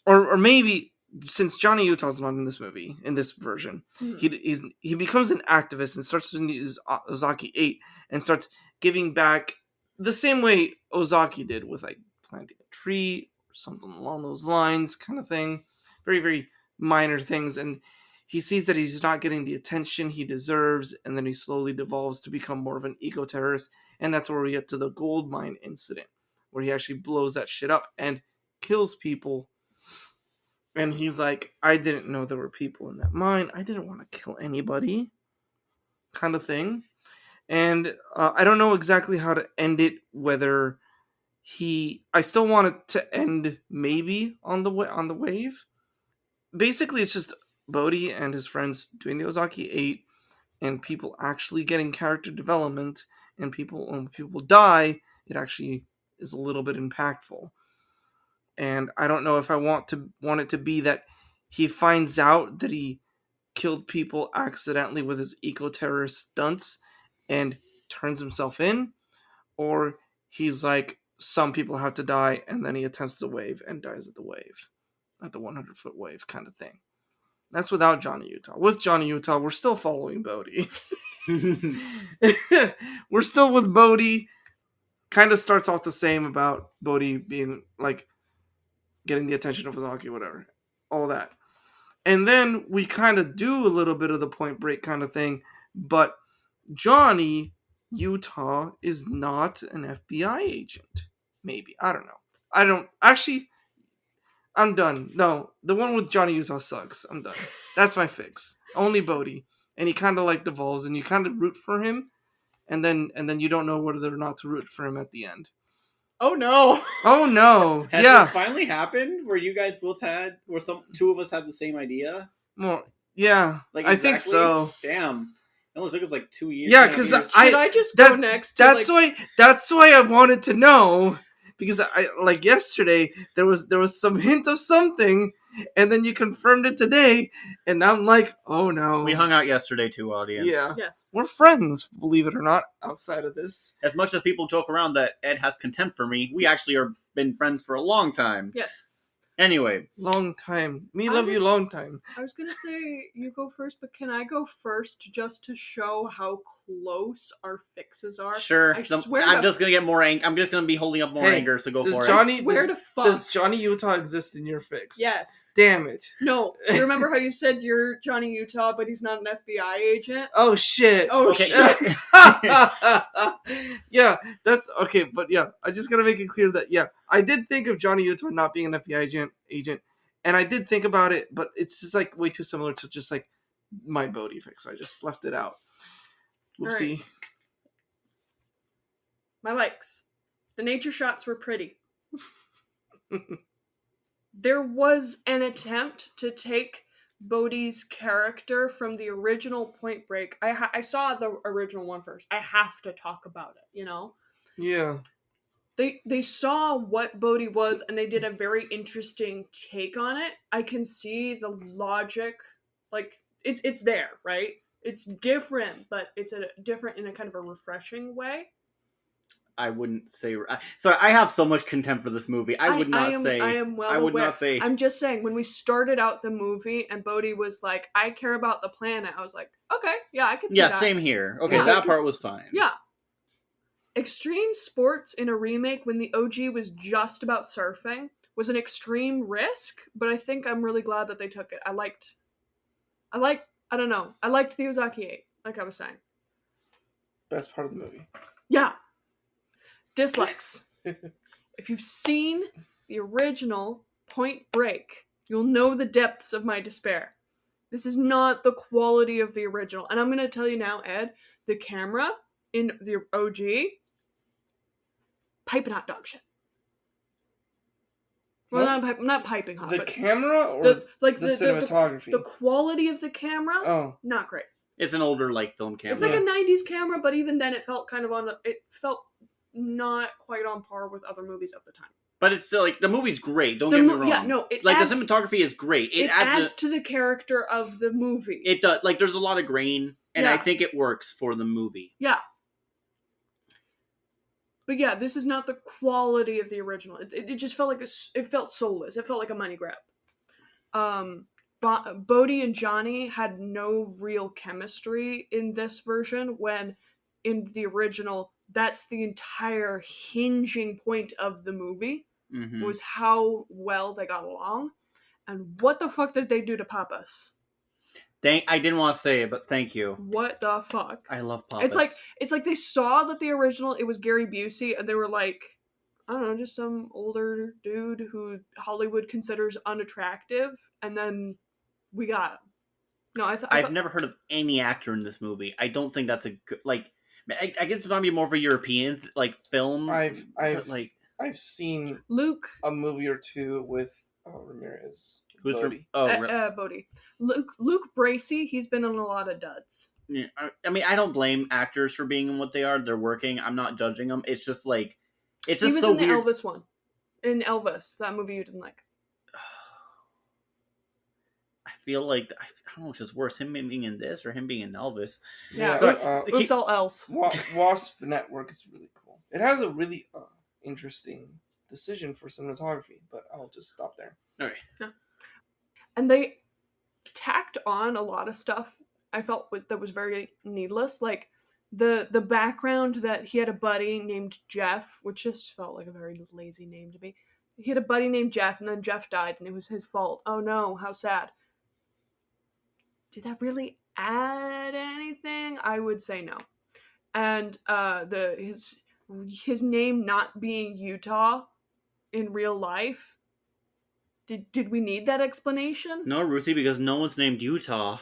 Or maybe since Johnny Utah's not in this movie, in this version, he becomes an activist and starts to use Ozaki 8 and starts giving back the same way Ozaki did with like planting a tree or something along those lines kind of thing. Very, very minor things. And he sees that he's not getting the attention he deserves, and then he slowly devolves to become more of an eco-terrorist. And that's where we get to the gold mine incident, where he actually blows that shit up and kills people. And he's like, I didn't know there were people in that mine. I didn't want to kill anybody, kind of thing. And I don't know exactly how to end it, whether I still want it to end maybe on the wave. Basically, it's just Bodhi and his friends doing the Ozaki 8, and people actually getting character development, and when people die, it actually is a little bit impactful. And I don't know if I want it to be that he finds out that he killed people accidentally with his eco-terrorist stunts and turns himself in, or he's like, some people have to die, and then he attempts the wave and dies at the wave, at the 100-foot wave kind of thing. That's without Johnny Utah. With Johnny Utah, we're still following Bodhi. We're still with Bodhi. Kind of starts off the same about Bodhi being like getting the attention of Ozaki, whatever, all that. And then we kind of do a little bit of the Point Break kind of thing, but Johnny Utah is not an FBI agent. Maybe. I don't know. I don't actually. I'm done. No, the one with Johnny Utah sucks. I'm done. That's my fix. Only Bodhi, and he kind of like devolves, and you kind of root for him, and then you don't know whether or not to root for him at the end. Oh no! Oh no! Has Yeah. this finally happened where you guys both had, where two of us had the same idea? More. Yeah. Like I think so. Damn. It only took us like 2 years. Yeah, 2.5 because years. Should I just go next? To, That's why I wanted to know, because I like yesterday there was some hint of something, and then you confirmed it today, and I'm like, oh no. We hung out yesterday too, audience. Yeah. Yes. We're friends, believe it or not, outside of this. As much as people joke around that Ed has contempt for me, we actually are been friends for a long time. Yes. Anyway, Long time. Me I love you was- long time. I was gonna say you go first, but can I go first just to show how close our fixes are? sure. I swear I'm to- just gonna get more angry. I'm just gonna be holding up more Hey, anger, so go does for Johnny- it. Swear to fuck. Does Johnny Utah exist in your fix? Yes. Damn it. No. You remember how you said you're Johnny Utah, but he's not an FBI agent? Oh shit. Oh Okay. shit. Yeah, that's okay, but yeah, I just gotta make it clear that yeah, I did think of Johnny Utah not being an FBI agent, and I did think about it, but it's just like way too similar to just like my Bodhi fix. So I just left it out. Whoopsie. My likes. The nature shots were pretty. There was an attempt to take Bodhi's character from the original Point Break. I saw the original one first. I have to talk about it, you know? Yeah. They saw what Bodhi was, and they did a very interesting take on it. I can see the logic, like it's there, right? It's different, but it's different in a kind of a refreshing way. I wouldn't say. Sorry, I have so much contempt for this movie. I would not say. I am well I would aware. not say. I'm just saying, when we started out the movie and Bodhi was like, "I care about the planet," I was like, "Okay, yeah, I can see Yeah, that." same here. Okay, Yeah. that part was fine. Yeah. Extreme sports in a remake when the OG was just about surfing was an extreme risk, but I think I'm really glad that they took it. I don't know. I liked the Ozaki 8, like I was saying. Best part of the movie. Yeah. Dislikes. If you've seen the original Point Break, you'll know the depths of my despair. This is not the quality of the original. And I'm going to tell you now, Ed, the camera in the OG, piping hot dog shit. Well, not piping hot, The but camera or the cinematography? the quality of the camera, Oh. not great. It's an older like film camera. It's like a 90s camera, but even then it felt kind of it felt not quite on par with other movies of the time. But it's still like the movie's great. Don't get me wrong. Yeah, no, it like adds, the cinematography is great. it adds to the character of the movie. It does. Like there's a lot of grain, and I Yeah. think it works for the movie. Yeah. But yeah, this is not the quality of the original. It just felt like it felt soulless. It felt like a money grab. Bodhi and Johnny had no real chemistry in this version, when in the original, that's the entire hinging point of the movie, Mm-hmm. was how well they got along. And what the fuck did they do to Pappas? I didn't want to say it, but thank you. What the fuck? I love Pappas. It's like they saw that the original, it was Gary Busey, and they were like, I don't know, just some older dude who Hollywood considers unattractive, and then we got him. No, I've never heard of any actor in this movie. I don't think that's a good like. I guess it might be more of a European like film. I've seen Luke a movie or two with Ramirez. Who's Bodhi. Bodhi. Luke Bracey, he's been in a lot of duds. Yeah, I mean, I don't blame actors for being what they are. They're working. I'm not judging them. It's just like, it's just He was so in the weird. Elvis one. In Elvis, that movie you didn't like. I feel like I don't know which is worse, him being in this or him being in Elvis. Yeah, Sorry, oops, all else. Wasp Network is really cool. It has a really interesting decision for cinematography, but I'll just stop there. Okay. Yeah. And they tacked on a lot of stuff I felt that was very needless. Like the background that he had a buddy named Jeff, which just felt like a very lazy name to me. He had a buddy named Jeff, and then Jeff died, and it was his fault. Oh no, how sad. Did that really add anything? I would say no. And his name not being Utah in real life. Did we need that explanation? No, Ruthie, because no one's named Utah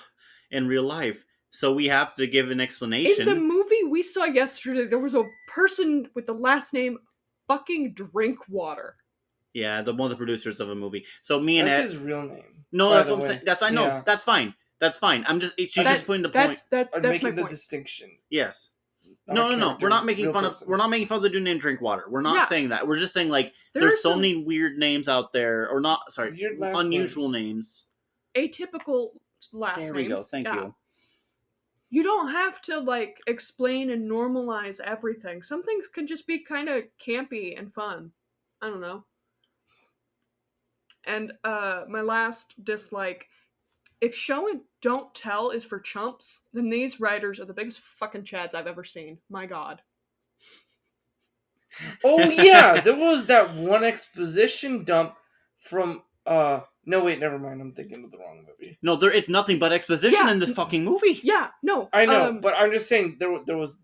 in real life. So we have to give an explanation. In the movie we saw yesterday, there was a person with the last name fucking Drinkwater. Yeah, one of the producers of a movie. So me and That's Ed... his real name. No, that's what I'm saying. I know. Yeah. That's fine. That's fine. She's just putting the point. That's Making my the point. distinction. Yes. Not No. character, We're not making real fun person. of. We're not making fun of the dude named Drinkwater. We're not Yeah. saying that. We're just saying like There there's are so some many weird names out there, or not. Sorry, Weird last unusual names. names. Atypical last There names. we go. Thank you. You don't have to like explain and normalize everything. Some things can just be kind of campy and fun. I don't know. And my last dislike, if show and don't tell is for chumps, then these writers are the biggest fucking chads I've ever seen. My god. Oh yeah, there was that one exposition dump from no wait, never mind, I'm thinking of the wrong movie. No, there is nothing but exposition Yeah. in this fucking movie. Yeah, no. I know, but I'm just saying there was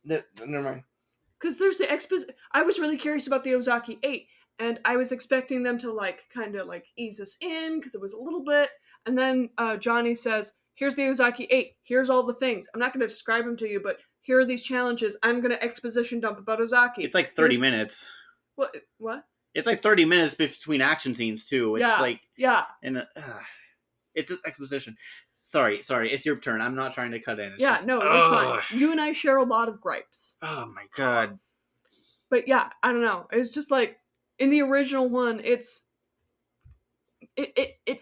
never mind. Because there's the I was really curious about the Ozaki 8, and I was expecting them to like kind of like ease us in because it was a little bit, and then Johnny says, "Here's the Ozaki 8. Here's all the things. I'm not going to describe them to you, but here are these challenges. I'm going to exposition dump about Ozaki." It's like 30 minutes. What? It's like 30 minutes between action scenes too. It's like and it's just exposition. Sorry, it's your turn. I'm not trying to cut in. It's just, no, you're fine. You and I share a lot of gripes. Oh my god. But yeah, I don't know. It's just like in the original one, it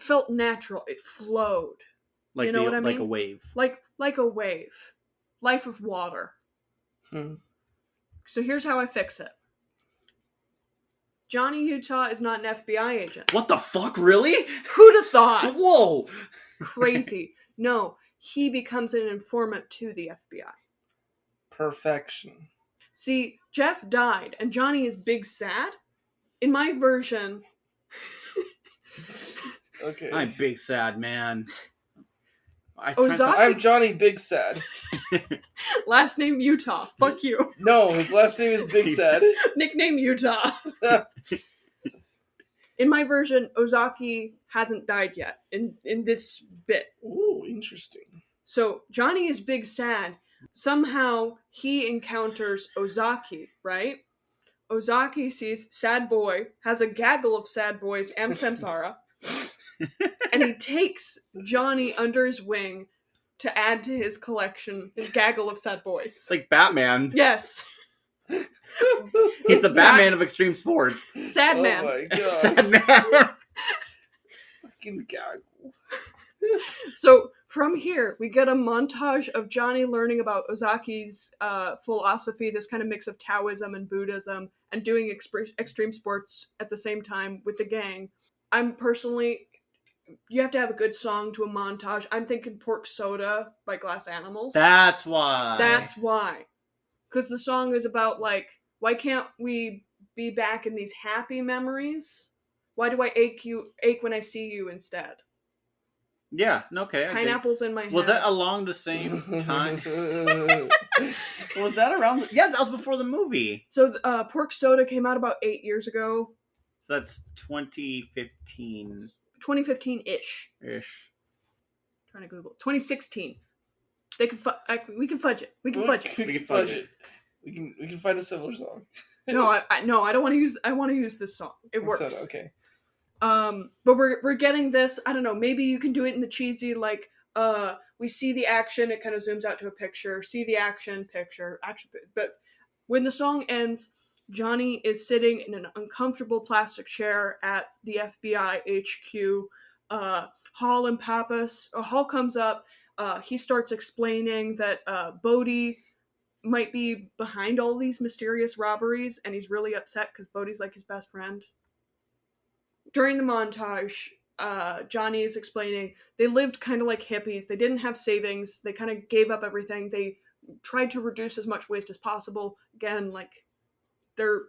felt natural. It flowed. Like you know what I mean? Like a wave. Like a wave. Life of water. So here's how I fix it. Johnny Utah is not an FBI agent. What the fuck, really? Who'd have thought? Whoa! Crazy. No, he becomes an informant to the FBI. Perfection. See, Jeff died, and Johnny is big sad. In my version... Okay. I'm big sad, man. I'm Johnny Big Sad. Last name Utah. Fuck you. No, his last name is Big Sad. Nickname Utah. In my version, Ozaki hasn't died yet in this bit. Ooh, interesting. So Johnny is big sad. Somehow he encounters Ozaki, right? Ozaki sees sad boy, has a gaggle of sad boys and Samsara, and he takes Johnny under his wing to add to his collection, his gaggle of sad boys. It's like Batman. Yes. It's a Batman of extreme sports. Sad man. Oh my god. Sad man. Fucking gaggle. So from here, we get a montage of Johnny learning about Ozaki's philosophy, this kind of mix of Taoism and Buddhism, and doing extreme sports at the same time with the gang. I'm personally, you have to have a good song to a montage. I'm thinking Pork Soda by Glass Animals. That's why. That's why. Because the song is about, like, why can't we be back in these happy memories? Why do I ache when I see you instead? Yeah, okay. Pineapples in my head. Was that along the same time? Was that around? Yeah, that was before the movie. So, Pork Soda came out about 8 years ago. So that's 2015. 2015-ish. Ish. Trying to Google. 2016. We can fudge it. We can fudge it. We can fudge it. We can find a similar song. No, I don't want to use. I want to use this song. It works. Soda, okay. But we're getting this. I don't know. Maybe you can do it in the cheesy, like, we see the action. It kind of zooms out to a picture. See the action. Picture. Action. But when the song ends, Johnny is sitting in an uncomfortable plastic chair at the FBI HQ. Hall and Pappas. Hall comes up. He starts explaining that Bodhi might be behind all these mysterious robberies, and he's really upset because Bodhi's like his best friend. During the montage, Johnny is explaining they lived kind of like hippies. They didn't have savings. They kind of gave up everything. They tried to reduce as much waste as possible. Again, like, they're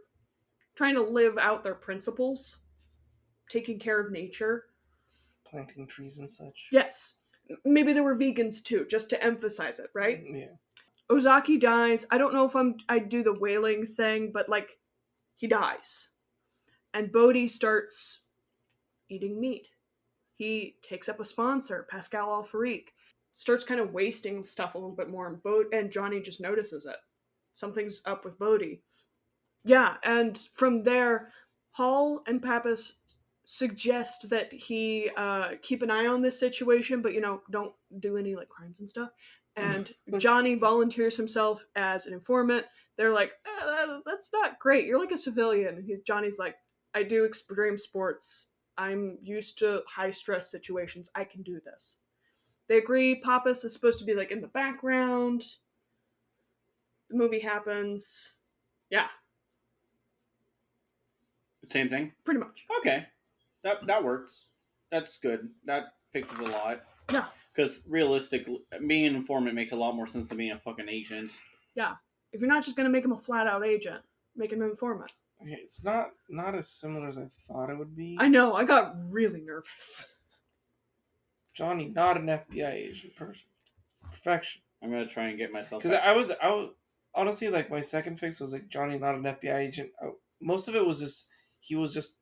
trying to live out their principles, taking care of nature. Planting trees and such. Yes. Maybe there were vegans too, just to emphasize it, right? Yeah. Ozaki dies. I don't know if I'd do the wailing thing, but like, he dies. And Bodhi starts eating meat. He takes up a sponsor, Pascal Alfarique, starts kind of wasting stuff a little bit more, and Johnny just notices it. Something's up with Bodhi. Yeah, and from there, Hall and Pappas suggest that he keep an eye on this situation, but, don't do any, like, crimes and stuff. And Johnny volunteers himself as an informant. They're like, that's not great. You're like a civilian. Johnny's like, I do extreme sports. I'm used to high-stress situations. I can do this. They agree. Pappas is supposed to be, like, in the background. The movie happens. Yeah. Same thing? Pretty much. Okay. That works. That's good. That fixes a lot. Yeah. Because realistically, being an informant makes a lot more sense than being a fucking agent. Yeah. If you're not just going to make him a flat-out agent, make him an informant. Okay, it's not as similar as I thought it would be. I know, I got really nervous. Johnny, not an FBI agent. Perfection. I'm going to try and get myself... Because I was honestly, like, my second fix was, like, Johnny, not an FBI agent. Most of it was just, he was just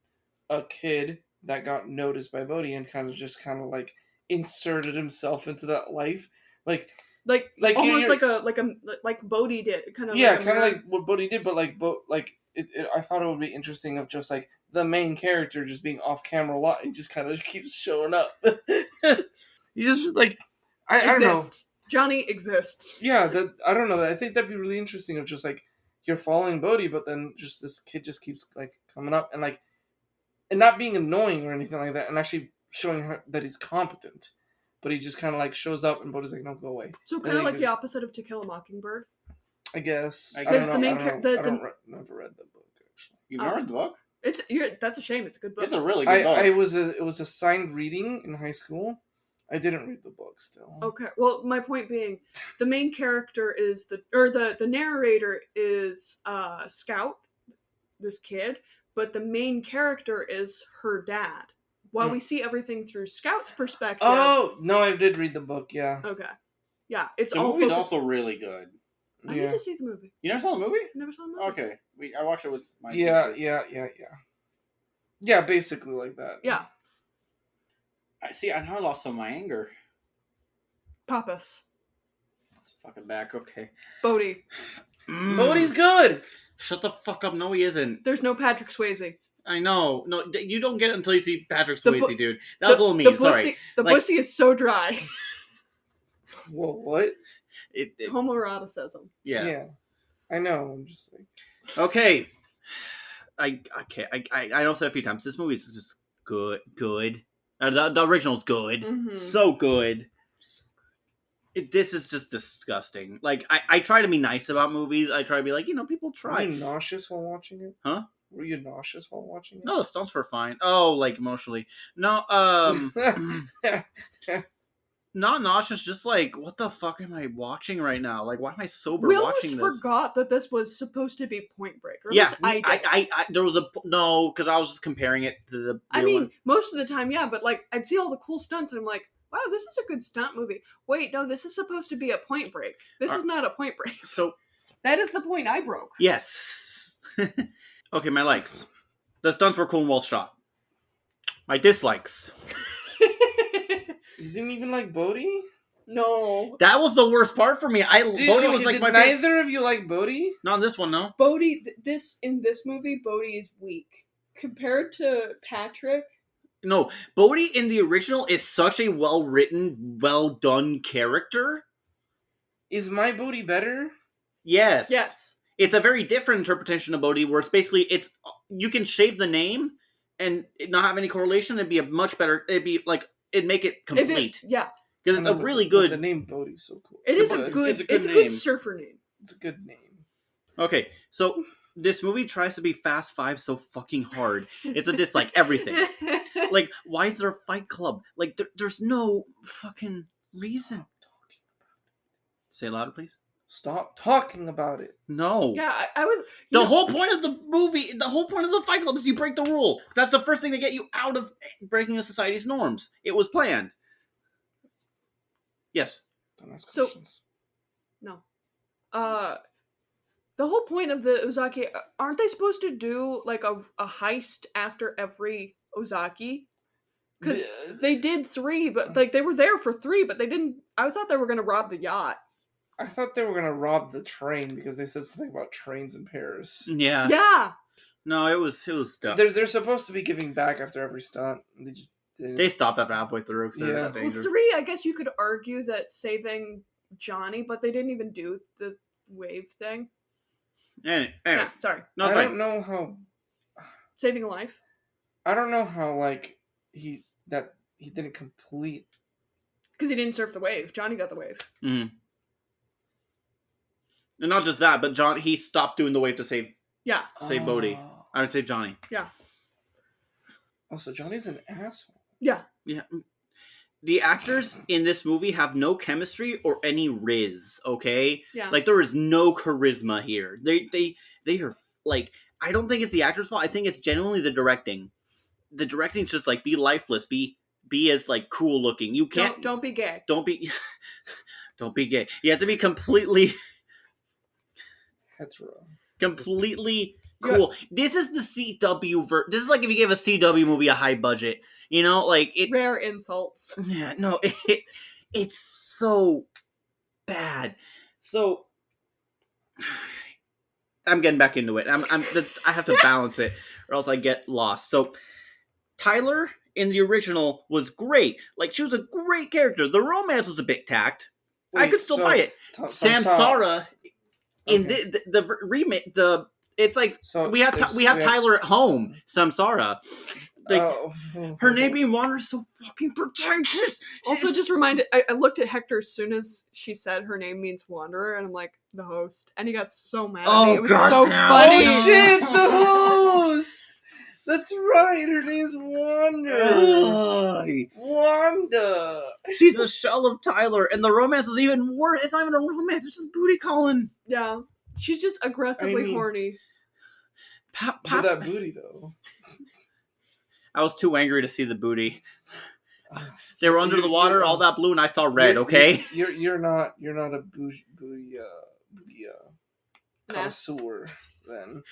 a kid that got noticed by Bodhi and kind of like inserted himself into that life, like almost like Bodhi did, kind of like what Bodhi did, but I thought it would be interesting of just like the main character just being off camera a lot and just kind of keeps showing up. You just like I don't know. Johnny exists. Yeah, I don't know. I think that'd be really interesting of just like you're following Bodhi, but then just this kid just keeps like coming up and like. And not being annoying or anything like that, and actually showing her that he's competent. But he just kind of like shows up and Bodhi's like, no, go away. So kind of like the opposite of To Kill a Mockingbird? I guess. I don't know. I've never read the book, actually. You've never read the book? That's a shame. It's a good book. It's a really good book. It was assigned reading in high school. I didn't read the book still. Okay. Well, my point being, the main character is the narrator is Scout, this kid, but the main character is her dad. While we see everything through Scout's perspective. Oh no, I did read the book. Yeah. Okay. Yeah, it's the all movie's focused... also really good. I need to see the movie. You never saw the movie? I never saw the movie. Okay, I watched it with my teacher. Yeah, basically like that. Yeah. I see. I now lost some of my anger. Pappas. It's fucking back. Okay. Bodhi. Bodhi's good. Shut the fuck up. No, he isn't. There's no Patrick Swayze. I know. No, you don't get it until you see Patrick Swayze, dude. That was a little mean. Sorry. The pussy is so dry. Well, what? Homoeroticism. Yeah. Yeah. I know. I'm just like. Okay. I know said a few times. This movie is just good. The original's good. Mm-hmm. So good. This is just disgusting. Like, I try to be nice about movies. I try to be like, people try. Were you nauseous while watching it? Huh? Were you nauseous while watching it? No, the stunts were fine. Oh, like, emotionally. No, not nauseous, just like, what the fuck am I watching right now? Like, why am I sober watching this? We almost forgot that this was supposed to be Point Break. Or yeah, I there was because I was just comparing it to the one. Most of the time, yeah, but like, I'd see all the cool stunts and I'm like, wow, this is a good stunt movie. Wait, no, this is supposed to be a Point Break. This is not a Point Break. So that is the point I broke. Yes. Okay, my likes. The stunts were cool and well shot. My dislikes. You didn't even like Bodhi? No. That was the worst part for me. Bodhi was like my favorite. Neither of you like Bodhi? Not in this one, no. Bodhi, in this movie, Bodhi is weak. Compared to Patrick. No, Bodhi in the original is such a well-written, well-done character. Is my Bodhi better? Yes. Yes. It's a very different interpretation of Bodhi, where it's basically, you can shave the name, and it not have any correlation, it'd be a much better. It'd make it complete. Yeah, Because it's a really good. The name Bodhi's so cool. it is a good. good. It's a good It's a name. good surfer name. It's a good name. Okay, so this movie tries to be Fast Five so fucking hard. It's a dislike everything. Like, why is there a fight club? Like, there's no fucking reason. Say it louder, please. Stop talking about it. No. Yeah, I was. The whole point of the movie, the whole point of the fight club is you break the rule. That's the first thing to get you out of breaking a society's norms. It was planned. Yes. Don't ask So- questions. No. The whole point of the Ozaki, aren't they supposed to do like a heist after every Ozaki? Because they did 3, but like they were there for 3, but they didn't. I thought they were gonna rob the yacht. I thought they were gonna rob the train because they said something about trains in Paris. Yeah. Yeah. No, it was dumb. They're supposed to be giving back after every stunt. They just didn't. They stopped after halfway through because Yeah. they're Well, dangerous. 3, I guess you could argue that saving Johnny, but they didn't even do the wave thing. Anyway, Yeah, sorry. no, I it's don't fine. know how. Saving a life. I don't know how like he didn't complete. Because he didn't surf the wave. Johnny got the wave. Mhm. And not just that, but he stopped doing the wave to save Yeah. Bodhi. Oh. I would say Johnny. Also, Johnny's an asshole. Yeah. Yeah. The actors in this movie have no chemistry or any riz, okay? Yeah. Like, there is no charisma here. They are, like, I don't think it's the actor's fault. I think it's genuinely the directing. The directing's just, like, be lifeless. Be as, like, cool looking. You can't... Don't be gay. Don't be... don't be gay. You have to be completely... Hetero. completely cool. This is the CW this is like if you gave a CW movie a high budget. You know, like it. Rare insults. Yeah, no, it's so bad. So I'm getting back into it. I have to balance it, or else I get lost. So Tyler in the original was great. Like, she was a great character. The romance was a bit tacked. I could still buy it. Samsara in the remake, it's like So we have Tyler at home. Samsara. Like, her name being Wanderer is so fucking pretentious. Also, just reminded, I looked at Hector as soon as she said her name means Wanderer, and I'm like, the host. And he got so mad at me. It was God so damn. funny. Oh shit, the host! That's right, her name's Wanda. Wanda! She's a shell of Tyler, and the romance was even worse. It's not even a romance, it's just booty calling. Yeah. She's just aggressively I mean- horny. Look at that booty, though. I was too angry to see the booty. They were under the water, all that blue, and I saw red. Okay. You're not a booty Nah. connoisseur then.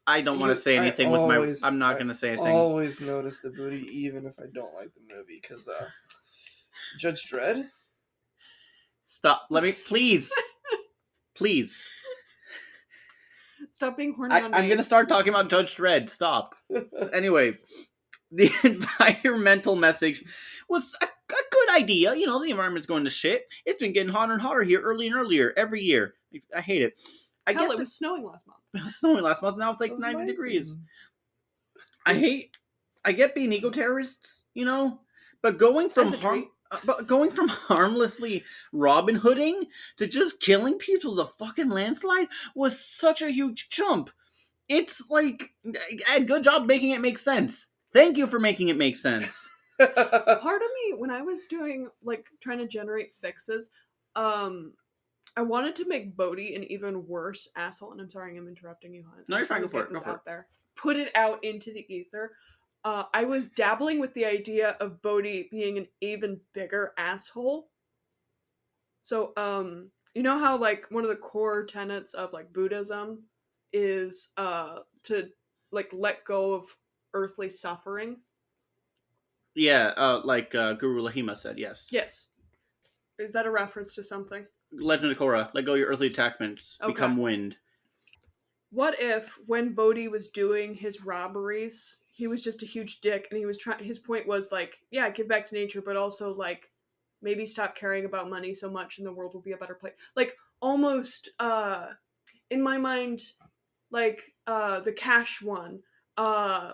I don't want to say anything with my. I'm not going to say anything. Always notice the booty, even if I don't like the movie, because Judge Dredd. Stop. Let me, please, please. Stop being horny on me. I'm going to start talking about Judge Dredd. Stop. So anyway, the environmental message was a good idea. You know, the environment's going to shit. It's been getting hotter and hotter here, earlier and earlier, every year. I hate it. Hell, it was snowing last month. It was snowing last month. Now it's like That's 90 my degrees. opinion. I get being eco-terrorists, you know, but going from As a treat. harmlessly Robin Hooding to just killing people with a fucking landslide was such a huge jump. It's like, good job making it make sense. Thank you for making it make sense. Part of me, when I was doing, like, trying to generate fixes, I wanted to make Bodhi an even worse asshole, and I'm sorry I'm interrupting you, Hunt. No, you're fine, I'm go for trying to it, get this go for out there. Put it out into the ether. I was dabbling with the idea of Bodhi being an even bigger asshole. So, you know how, like, one of the core tenets of, like, Buddhism is to, like, let go of earthly suffering? Yeah, like Guru Lahima said, yes. Yes. Is that a reference to something? Legend of Korra, let go of your earthly attachments, Okay. become wind. What if, when Bodhi was doing his robberies, he was just a huge dick, and he was his point was, like, yeah, give back to nature, but also, like, maybe stop caring about money so much and the world will be a better place. Like, almost, in my mind, like, the Cash one,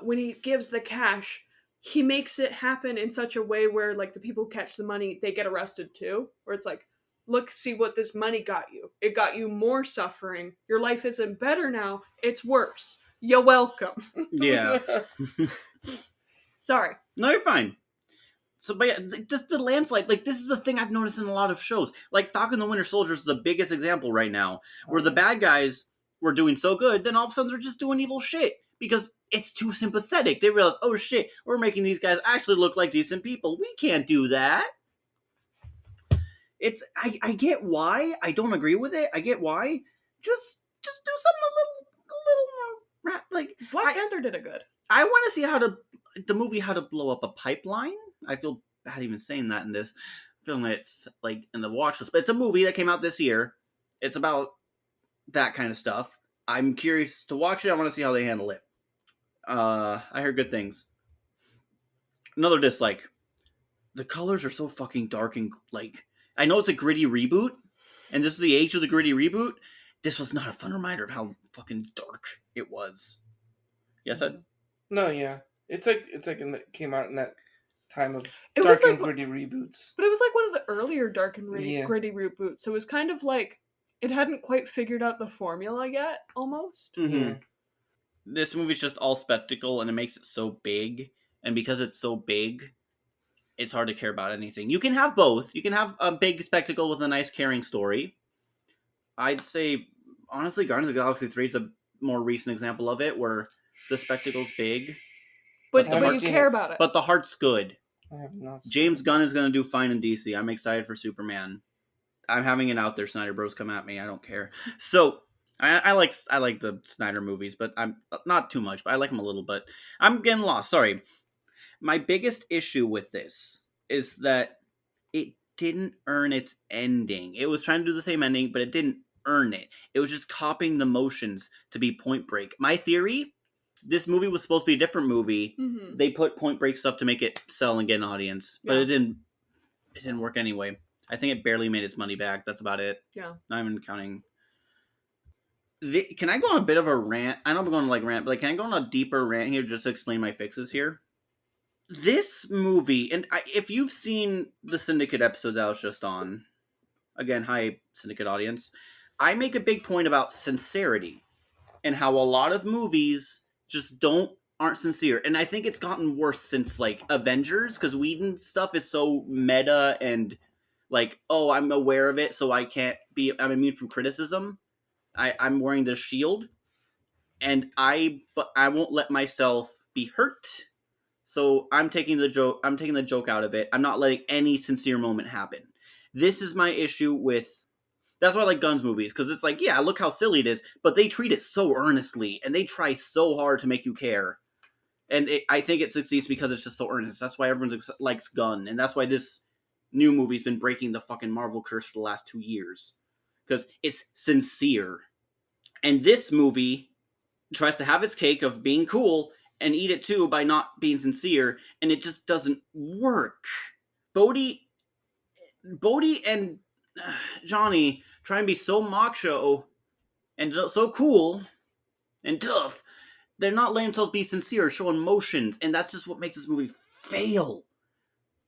when he gives the cash, he makes it happen in such a way where like the people who catch the money, they get arrested too. Where it's like, look, see what this money got you. It got you more suffering. Your life isn't better now, it's worse. You're welcome. Yeah. Sorry. No, you're fine. So, but yeah, just the landslide, like, this is a thing I've noticed in a lot of shows. Like, Falcon the Winter Soldier is the biggest example right now, where the bad guys were doing so good, then all of a sudden they're just doing evil shit. Because it's too sympathetic. They realize, oh shit, we're making these guys actually look like decent people. We can't do that. I get why. I don't agree with it. I get why. Just do something a little more, like, Black Panther did it good. I want to see how to blow up a pipeline. I feel bad even saying that in this film. It's like in the watch list, but it's a movie that came out this year. It's about that kind of stuff. I'm curious to watch it. I want to see how they handle it. I heard good things. Another dislike. The colors are so fucking dark and like, I know it's a gritty reboot, and this is the age of the gritty reboot. This was not a fun reminder of how fucking dark it was. Yes, Ed? No, yeah. It's like came out in that time of It dark was and like, gritty reboots. but it was like one of the earlier dark and Yeah. gritty reboots. So it was kind of like it hadn't quite figured out the formula yet, almost. Mm-hmm. This movie's just all spectacle, and it makes it so big. And because it's so big, it's hard to care about anything. You can have both. You can have a big spectacle with a nice, caring story. I'd say, honestly, Guardians of the Galaxy 3 is a more recent example of it, where the spectacle's big, But I haven't you seen care it. about it. but the heart's good. I have not seen James it. Gunn is going to do fine in DC. I'm excited for Superman. I'm having it out there, Snyder Bros. Come at me. I don't care. So, I like the Snyder movies, but I'm not too much, but I like them a little, but I'm getting lost. Sorry. My biggest issue with this is that it didn't earn its ending. It was trying to do the same ending, but it didn't earn it. It was just copying the motions to be Point Break. My theory, this movie was supposed to be a different movie. Mm-hmm. They put Point Break stuff to make it sell and get an audience, but Yeah. it didn't work anyway. I think it barely made its money back. That's about it. Yeah. Not even counting. Can I go on a bit of a rant? I know I'm going to like rant, but can I go on a deeper rant here just to explain my fixes here? This movie, and if you've seen the Syndicate episode that I was just on, again, hi Syndicate audience, I make a big point about sincerity and how a lot of movies just aren't sincere. And I think it's gotten worse since like Avengers, because Whedon's stuff is so meta and like, oh, I'm aware of it, so I'm immune from criticism. I'm wearing this shield, and but I won't let myself be hurt. So I'm taking the joke out of it. I'm not letting any sincere moment happen. This is my issue with. That's why I like Gunn's movies, because it's like, yeah, look how silly it is, but they treat it so earnestly, and they try so hard to make you care. And I think it succeeds because it's just so earnest. That's why everyone likes Gunn, and that's why this new movie's been breaking the fucking Marvel curse for the last 2 years. Because it's sincere. And this movie tries to have its cake of being cool and eat it too by not being sincere, and it just doesn't work. Bodhi and Johnny try and be so macho and so cool and tough. They're not letting themselves be sincere, show emotions, and that's just what makes this movie fail.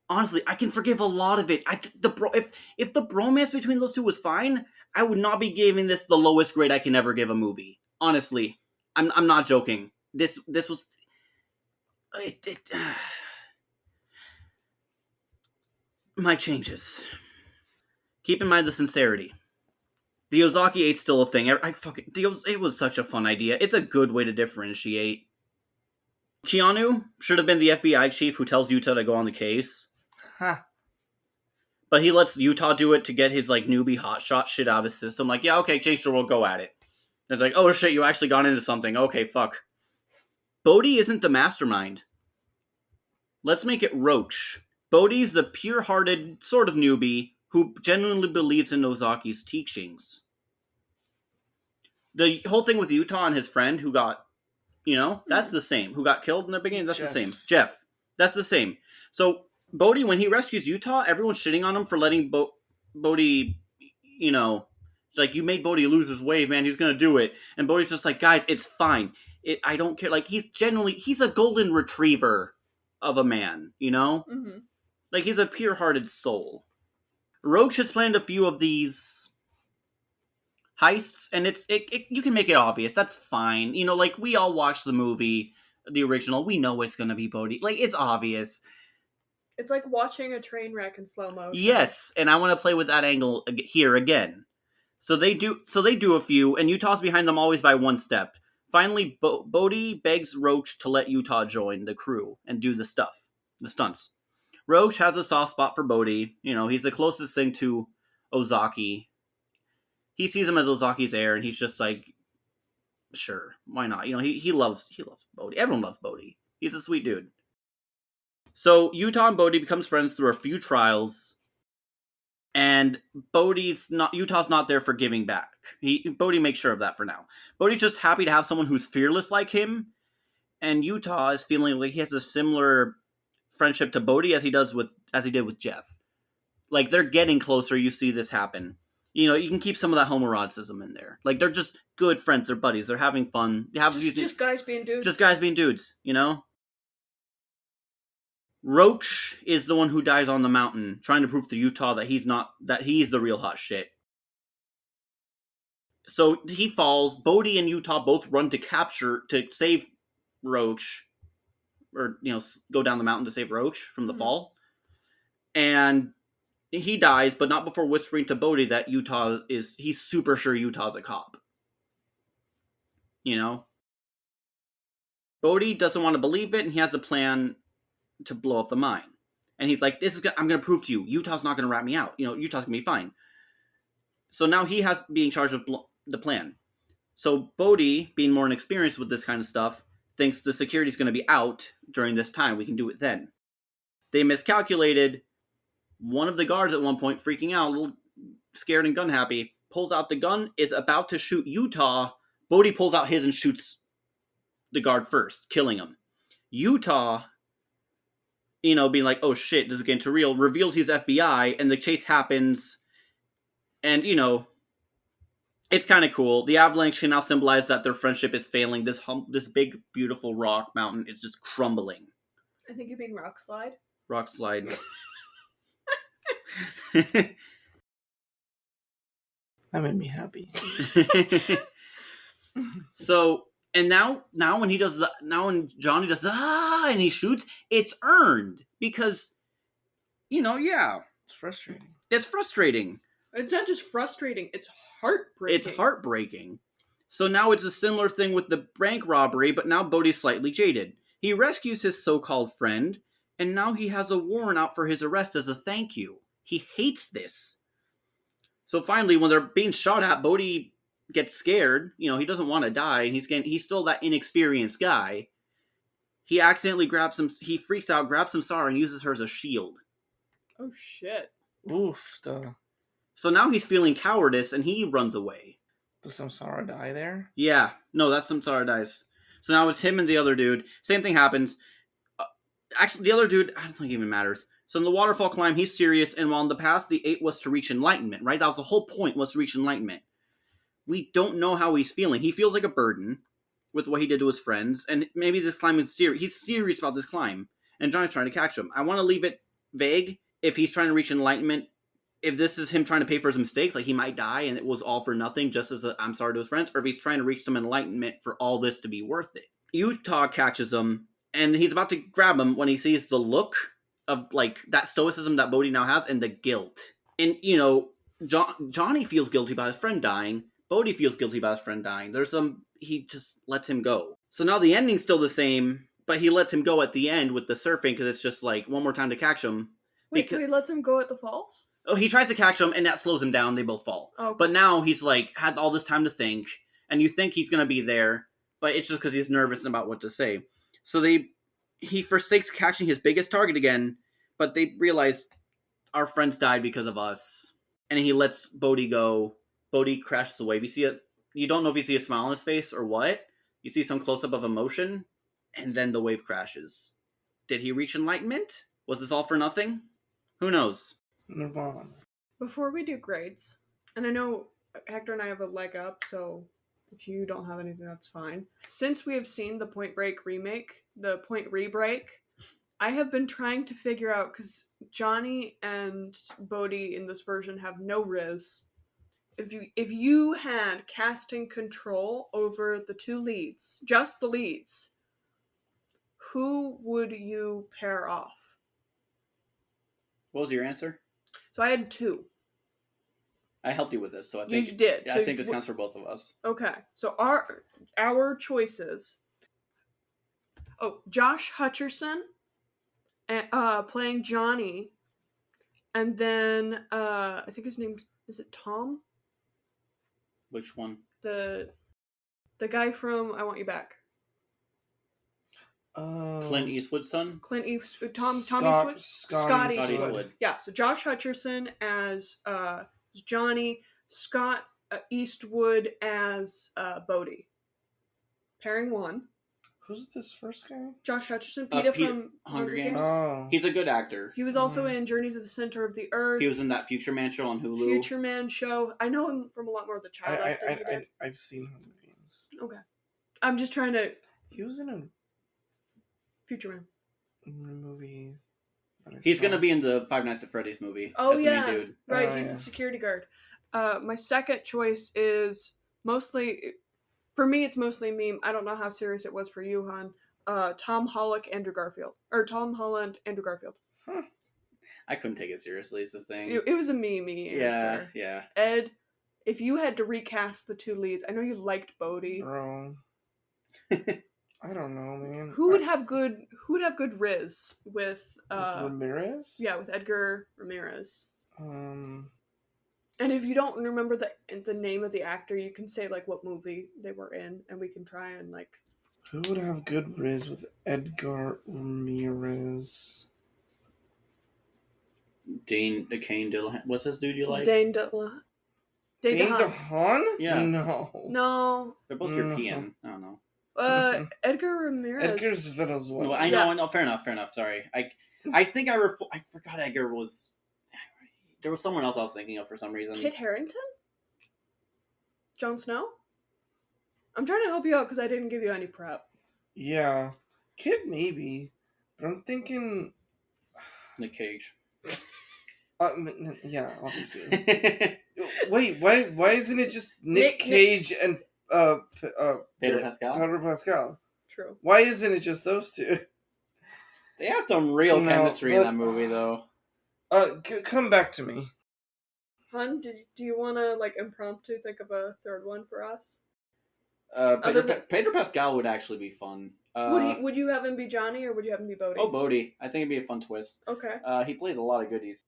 Honestly, I can forgive a lot of it. If the bromance between those two was fine, I would not be giving this the lowest grade I can ever give a movie. Honestly, I'm not joking. This was my changes. Keep in mind the sincerity. The Ozaki 8's still a thing. It was such a fun idea. It's a good way to differentiate. Keanu should have been the FBI chief who tells Utah to go on the case. Huh. But he lets Utah do it to get his like newbie hotshot shit out of his system. Like, yeah, okay, Chaser, we'll go at it. And it's like, oh shit, you actually got into something. Okay, fuck. Bodhi isn't the mastermind. Let's make it Roach. Bodhi's the pure-hearted sort of newbie who genuinely believes in Ozaki's teachings. The whole thing with Utah and his friend who got, that's the same. Who got killed in the beginning, that's Jeff. the same. Jeff. That's the same. So, Bodhi, when he rescues Utah, everyone's shitting on him for letting Bodhi, She's like, you made Bodhi lose his wave, man. He's gonna do it. And Bodhi's just like, guys, it's fine. I don't care. Like, he's a golden retriever of a man, you know? Mm-hmm. Like, he's a pure-hearted soul. Roach has planned a few of these heists, and you can make it obvious. That's fine. You know, like, we all watched the movie, the original. We know it's gonna be Bodhi. Like, it's obvious. It's like watching a train wreck in slow motion. Yes, and I want to play with that angle here again. So they do a few, and Utah's behind them always by one step. Finally, Bodhi begs Roach to let Utah join the crew and do the stunts. Roach has a soft spot for Bodhi. You know, he's the closest thing to Ozaki. He sees him as Ozaki's heir, and he's just like, sure, why not? You know, he loves Bodhi. Everyone loves Bodhi. He's a sweet dude. So Utah and Bodhi becomes friends through a few trials, and Utah's not there for giving back. Bodhi makes sure of that for now. Bodhi's just happy to have someone who's fearless like him, and Utah is feeling like he has a similar friendship to Bodhi as he did with Jeff. Like, they're getting closer. You see this happen. You know, you can keep some of that homoeroticism in there. Like, they're just good friends. They're buddies. They're having fun. Just guys being dudes. Just guys being dudes. You know. Roach is the one who dies on the mountain, trying to prove to Utah that he's the real hot shit. So he falls. Bodhi and Utah both run to save Roach, or, you know, go down the mountain to save Roach from the fall. And he dies, but not before whispering to Bodhi that he's super sure Utah's a cop. You know? Bodhi doesn't want to believe it, and he has a plan to blow up the mine. And he's like, I'm going to prove to you, Utah's not going to rat me out. You know, Utah's going to be fine. So now he has to be in charge of the plan. So Bodhi, being more inexperienced with this kind of stuff, thinks the security's going to be out during this time. We can do it then. They miscalculated. One of the guards at one point, freaking out, a little scared and gun happy, pulls out the gun, is about to shoot Utah. Bodhi pulls out his and shoots the guard first, killing him. Utah, you know, being like, oh shit, this is getting too real, reveals he's FBI, and the chase happens. And, you know, it's kind of cool. The avalanche can now symbolize that their friendship is failing. This big, beautiful rock mountain is just crumbling. I think you mean rock slide. Rock slide. That made me happy. So, and now when Johnny does and he shoots, it's earned because, you know, yeah, It's frustrating. it's frustrating. It's not just frustrating, it's heartbreaking. It's heartbreaking. So now it's a similar thing with the bank robbery, but now Bodhi's slightly jaded. He rescues his so-called friend, and now he has a warrant out for his arrest as a thank you. He hates this. So finally, when they're being shot at, Bodhi gets scared. You know, he doesn't want to die, and he's still that inexperienced guy. He accidentally he freaks out, grabs Samsara, and uses her as a shield. Oh shit. Oof. So now he's feeling cowardice, and he runs away. Does Samsara die there? Yeah. No, that's Samsara dies. So now it's him and the other dude. Same thing happens. Actually, the other dude, I don't think it even matters. So in the waterfall climb, he's serious, and while in the past the 8 was to reach enlightenment, right? That was the whole point, was to reach enlightenment. We don't know how he's feeling. He feels like a burden with what he did to his friends, and maybe this climb is serious. He's serious about this climb, and Johnny's trying to catch him. I want to leave it vague if he's trying to reach enlightenment, if this is him trying to pay for his mistakes, like he might die and it was all for nothing, just as I'm sorry to his friends, or if he's trying to reach some enlightenment for all this to be worth it. Utah catches him, and he's about to grab him when he sees the look of, like, that stoicism that Bodhi now has and the guilt. And, you know, Johnny feels guilty about his friend dying. Bodhi feels guilty about his friend dying. He just lets him go. So now the ending's still the same, but he lets him go at the end with the surfing because it's just like one more time to catch him. Wait, so he lets him go at the falls? Oh, he tries to catch him, and that slows him down. They both fall. Okay. But now he's, like, had all this time to think, and you think he's going to be there, but it's just because he's nervous about what to say. So he forsakes catching his biggest target again, but they realize our friends died because of us. And he lets Bodhi go. Bodhi crashes the wave. You don't know if you see a smile on his face or what. You see some close-up of emotion, and then the wave crashes. Did he reach enlightenment? Was this all for nothing? Who knows? Nirvana. Before we do grades, and I know Hector and I have a leg up, so if you don't have anything, that's fine. Since we have seen the Point Break remake, the Point Rebreak, I have been trying to figure out, because Johnny and Bodhi in this version have no Riz. If you had casting control over the two leads, just the leads, who would you pair off? What was your answer? So I had two. I helped you with this, so I You think did. Yeah, So I think this counts for both of us. Okay. So our choices. Oh, Josh Hutcherson, playing Johnny, and then I think his name is it Tom, Which one? the guy from I Want You Back. Clint Eastwood's son? Clint Eastwood, Tom Scott- Eastwood, Scott Eastwood. Yeah, so Josh Hutcherson as Johnny, Scott Eastwood as Bodhi. Pairing one. Who's this first guy? Josh Hutcherson, Peter from Hunger Games. Oh. He's a good actor. He was also in Journey to the Center of the Earth. He was in that Future Man show on Hulu. Future Man show. I know him from a lot more of the child acting he did. I've seen Hunger Games. Okay. I'm just trying to... He was in a Future Man. movie. He's going to be in the Five Nights at Freddy's movie. Oh, as the yeah. main dude. Right, Oh, he's yeah. the security guard. My second choice is mostly... For me, it's mostly meme. I don't know how serious it was for you, hon. Tom Holland, Andrew Garfield. Huh. I couldn't take it seriously, is the thing. It was a meme answer. Yeah. Ed, if you had to recast the two leads, I know you liked Bodhi. Bro. I don't know, man. Who would have good Riz with With Ramirez? yeah, with Edgar Ramirez. Um, And if you don't remember the name of the actor, you can say like what movie they were in, and we can try and like. who would have good riz with Edgar Ramirez? Kane Dillahan. What's this dude you like? Dane Dane DeHaan. DeHaan? Yeah. No. No. They're both No. European. I don't know. Edgar Ramirez. Edgar's Venezuela. Well, I know. Fair enough. Sorry. I think I forgot Edgar was. There was someone else I was thinking of for some reason. Kit Harington? Jon Snow? I'm trying to help you out because I didn't give you any prep. Yeah. Kid maybe. But I'm thinking... Nick Cage. Yeah, obviously. Wait, why isn't it just Nick Nick- Cage and Pedro Pascal. Pedro Pascal? True. Why isn't it just those two? They have some real No, chemistry in but- that movie, though. Come back to me. Hun, do you want to like impromptu think of a third one for us? Pedro Pascal would actually be fun. Would you have him be Johnny or would you have him be Bodhi? Oh, Bodhi. I think it'd be a fun twist. Okay. He plays a lot of goodies.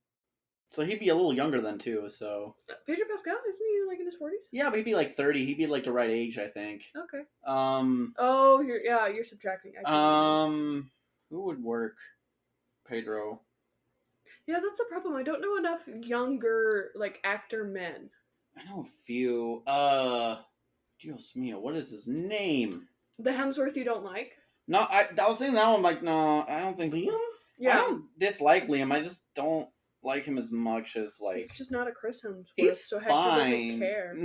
So he'd be a little younger then, too, so... Pedro Pascal, isn't he like in his 40s? Yeah, but he'd be like 30. He'd be like the right age, I think. Okay. Oh, you're subtracting. I see what you mean. who would work? Pedro. Yeah, that's the problem. I don't know enough younger like actor men. I know a few. Dios mío, what is his name? The Hemsworth you don't like? No, I was thinking that one, like, no, I don't think... Liam? I don't dislike Liam, I just don't like him as much as, like... It's just not a Chris Hemsworth, He's so Hector fine. doesn't care.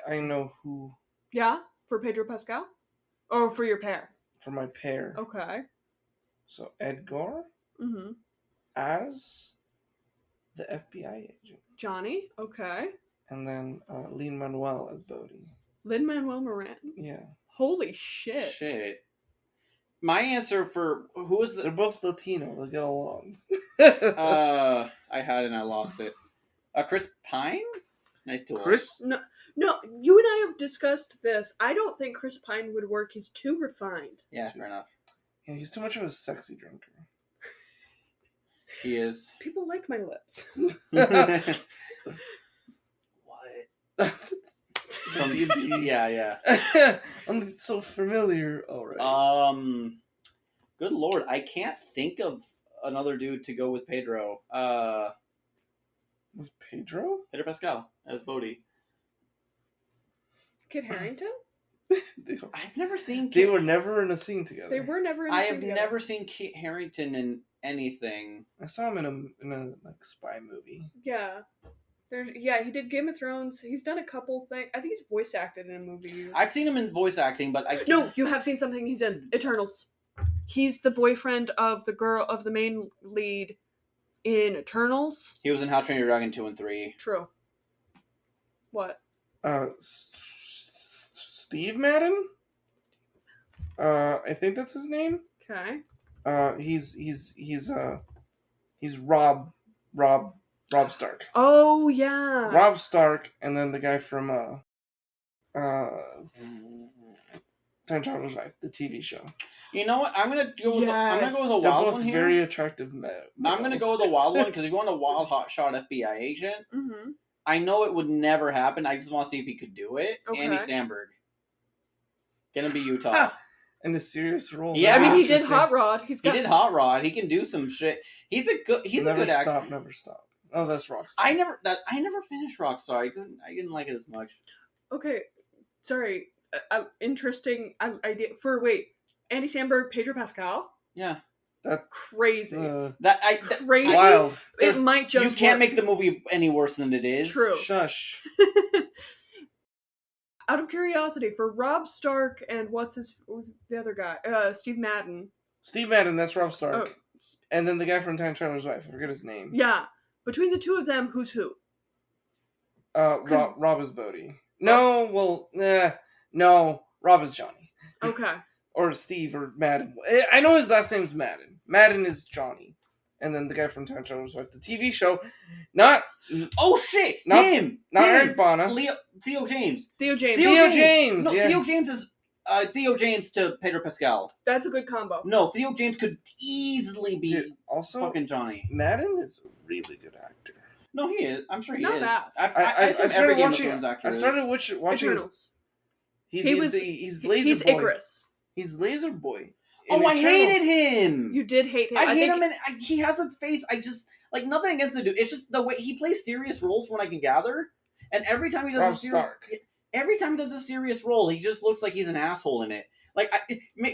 I know who Yeah? For Pedro Pascal? Or for your pair? for my pair. Okay. So Edgar Mm-hmm. as the FBI agent. Johnny? Okay. And then Lin-Manuel as Bodhi. Lin-Manuel Miranda? Yeah. Holy shit. Shit. My answer for... Who was They're the... both Latino. They get along. I had it and I lost it. Chris Pine? Nice tool. Chris? No, you and I have discussed this. I don't think Chris Pine would work. He's too refined. Yeah, fair enough. Yeah, he's too much of a sexy drinker. He is. People like my lips. What? From D&D. Yeah. I'm so familiar already. Good lord, I can't think of another dude to go with Pedro. Was Pedro? Pedro Pascal as Bodhi. Kit Harington? I've never seen. They were never in a scene together. They were never in a I scene have together. never seen Kit Harington in anything. I saw him in a like spy movie. Yeah. He did Game of Thrones. He's done a couple things. I think he's voice acted in a movie. I've seen him in voice acting, but I No, you have seen something he's in. Eternals. He's the boyfriend of the main lead in Eternals. He was in How to Train Your Dragon 2 and 3. True. What? Steve Madden. I think that's his name. Okay. He's Rob Stark. Oh yeah. Rob Stark, and then the guy from Time Traveler's Wife, the TV show. You know what? I'm gonna go with Yes. a They're wild both one here. very attractive men. I'm gonna go with a wild one because if you want a wild hotshot FBI agent, Mm-hmm. I know it would never happen. I just want to see if he could do it. Okay. Andy Samberg. Gonna be Utah. In a serious role. Yeah. I mean, he did Interesting. Hot Rod. He did Hot Rod. He can do some shit. He's a good actor. Never stop. Oh, that's Rockstar. I never finished Rockstar. I didn't like it as much. Okay. Sorry. Interesting idea. Andy Samberg, Pedro Pascal. Yeah. Crazy. Crazy. Wild. It might just. You can't work. make the movie any worse than it is. True. Shush. Out of curiosity, for Rob Stark and the other guy, Steve Madden. Steve Madden, that's Rob Stark. Oh, And then the guy from Time Traveler's Wife, I forget his name. yeah. Between the two of them, who's who? Rob is Bodhi. No, Rob is Johnny. Okay. Or Steve or Madden. I know his last name's Madden. Madden is Johnny. And then the guy from Time Traveler's Wife, the TV show. Oh shit! Not him! Eric Bana. Theo James. Theo James. Theo James, No, yeah. Theo James is Theo James to Pedro Pascal. That's a good combo. No, Theo James could easily be Dude, also, fucking Johnny. Madden is a really good actor. No, he is. I'm sure he Not is. bad. I've seen every Game of Thrones actor. I started watching. Eternals. He's He's Laser Boy. Icarus. He's Laser Boy. Oh, I hated him. You did hate him. I hate him, and he has a face. I just like nothing against the dude. It's just the way he plays serious roles, from what I can gather. And every time he does a serious role, he just looks like he's an asshole in it. Like,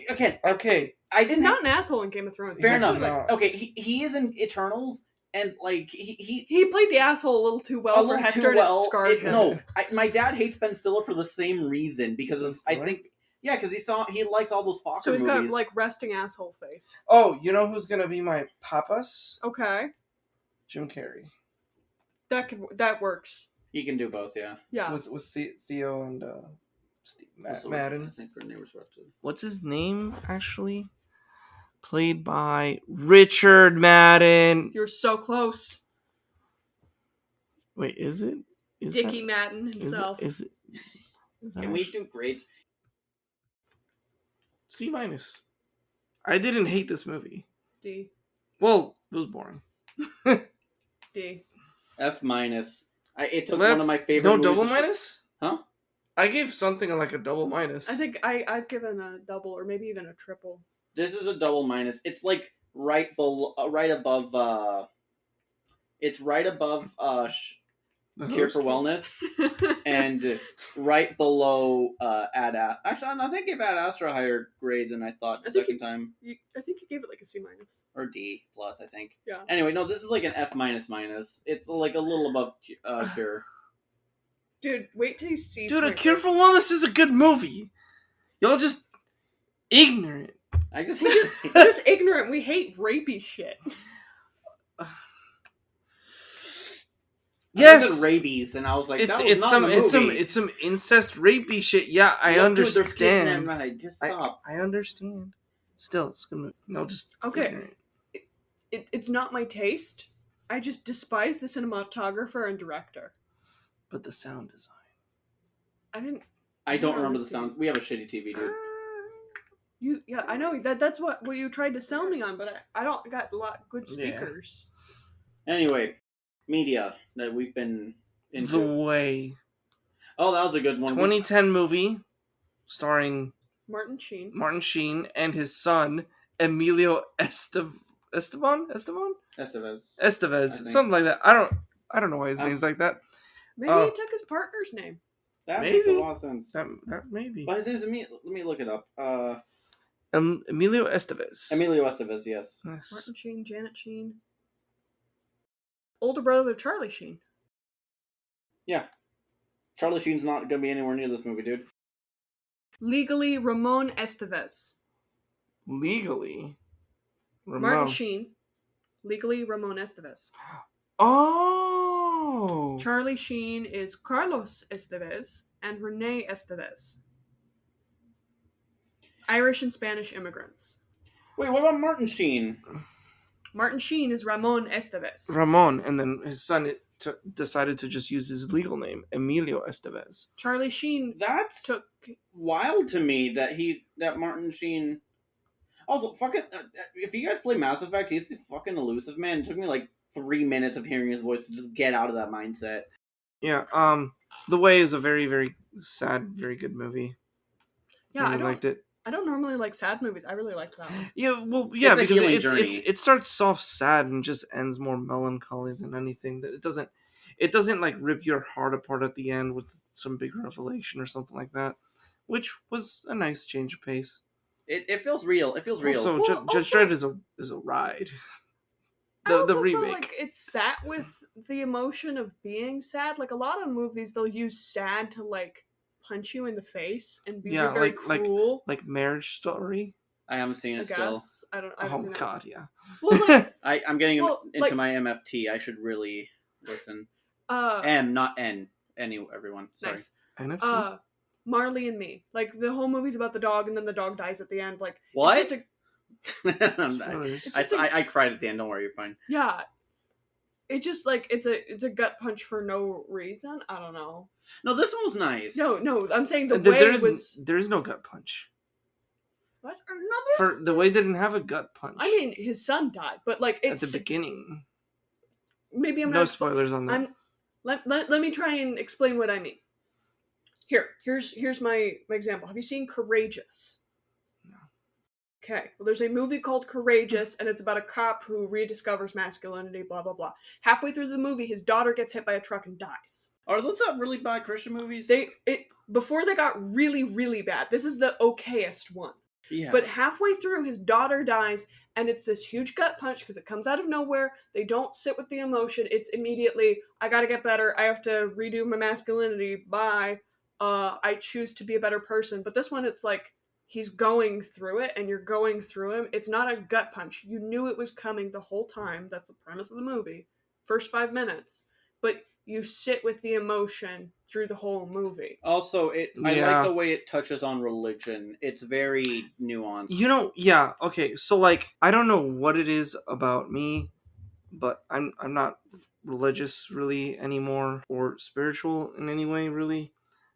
Okay. I He's didn't. not an asshole in Game of Thrones. Fair He's enough. not. Okay, he is in Eternals, and like He played the asshole a little too well for Hector, and it scarred him. No, my dad hates Ben Stiller for the same reason because of, I think. Yeah, because he likes all those Fokker So he's movies. got like resting asshole face. Oh, you know who's gonna be my papas? Okay, Jim Carrey. that works. He can do both, yeah. Yeah. With Theo and Steve Also, Madden. I think her name was What's his name actually? Played by Richard Madden. You're so close. Wait, is it? Is Dickie that, Madden himself. Is it? Is that Can we do grades? C-? I didn't hate this movie. D. Well, it was boring. D. F-. It took one of my favorite No movies. double minus? Huh? I gave something like a double minus. I think I've given a double or maybe even a triple. This is a double minus. It's like right above. It's right above The Cure for Host. Wellness, and right below Ad Astra. Actually, I think I gave Ad Astra a higher grade than I thought the second time, I think you gave it like a C minus. or D plus. I think. Yeah. Anyway, no, this is like an F minus. It's like a little above Cure. Dude, wait till you see. Dude, A Point Cure Break. for Wellness is a good movie. Y'all just ignorant. I just. We're just ignorant. We hate rapey shit. I Yes, said rabies, and I was like, it's that was not in the movie. it's some incest rapey shit. Yeah, I Look, dude, there's kids in understand. that ride. Just stop. I understand. Still, it's gonna no just Okay. ignorant. It's not my taste. I just despise the cinematographer and director. But the sound design. I didn't. I don't Yeah, remember the this sound. We have a shitty TV, dude. I know that's what you tried to sell me on, but I don't got a lot good Yeah. speakers. Anyway, media that we've been into. The Way. Oh, that was a good one. 2010 movie starring Martin Sheen. Martin Sheen and his son Emilio Esteban? Estevez. Estevez, think. something like that. I don't know why his name's like that. Maybe he took his partner's name. That makes a Maybe. lot of sense. That maybe. But his name's Emilio. Let me look it up. Emilio Estevez. Emilio Estevez, yes. Yes. Martin Sheen, Janet Sheen. Older brother of Charlie Sheen. Yeah. Charlie Sheen's not gonna be anywhere near this movie, dude. Legally, Ramon Estevez. Legally. Martin Ramon. Sheen. Legally, Ramon Estevez. Oh! Charlie Sheen is Carlos Estevez and Renee Estevez. Irish and Spanish immigrants. Wait, what about Martin Sheen? Martin Sheen is Ramon Estevez. Ramon, and then his son decided to just use his legal name, Emilio Estevez. Charlie Sheen That's took... wild to me that Martin Sheen. Also, fucking, if you guys play Mass Effect, he's the fucking elusive man. It took me like 3 minutes of hearing his voice to just get out of that mindset. Yeah, The Way is a very, very sad, very good movie. Yeah, I liked it. I don't normally like sad movies. I really liked that one. Yeah, well, yeah, It's a because healing journey. it starts off sad and just ends more melancholy than anything. That it doesn't like rip your heart apart at the end with some big revelation or something like that, which was a nice change of pace. It feels real. It feels real. Also, Well, Judge Dredd is a ride. I also The remake. feel like it sat with the emotion of being sad. Like a lot of movies, they'll use sad to like punch you in the face and be Yeah, very like cruel. like Marriage Story. I haven't seen I it still. guess I haven't Oh seen it. God, yeah. Well, like, I'm getting Well, into like- my MFT. I should really listen. uh, M, not N. Everyone. Sorry. nice. NFT. Marley and Me. Like the whole movie's about the dog, and then the dog dies at the end. Like What? It's just a, Spoilers. It's just a- I cried at the end. Don't worry, you're fine. yeah. It just like it's a gut punch for no reason. I don't know. No, this one was nice. No. I'm saying the There- way was. there's no gut punch. What? For The Way didn't have a gut punch. I mean, his son died, but like at it's the beginning. maybe I'm No not. spoilers on that. Let me try and explain what I mean. Here's my example. Have you seen Courageous? No. Okay. Well, there's a movie called Courageous, and it's about a cop who rediscovers masculinity. Blah blah blah. Halfway through the movie, his daughter gets hit by a truck and dies. Are those not really bad Christian movies? Before they got really really bad. This is the okayest one. Yeah. But halfway through, his daughter dies, and it's this huge gut punch because it comes out of nowhere. They don't sit with the emotion. It's immediately, I gotta get better. I have to redo my masculinity. Bye. I choose to be a better person. But this one, it's like he's going through it, and you're going through him. It's not a gut punch. You knew it was coming the whole time. That's the premise of the movie. First 5 minutes. But you sit with the emotion through the whole movie. Also, I Yeah. like the way it touches on religion. It's very nuanced. Yeah, okay. So like I don't know what it is about me, but I'm not religious really anymore or spiritual in any way really.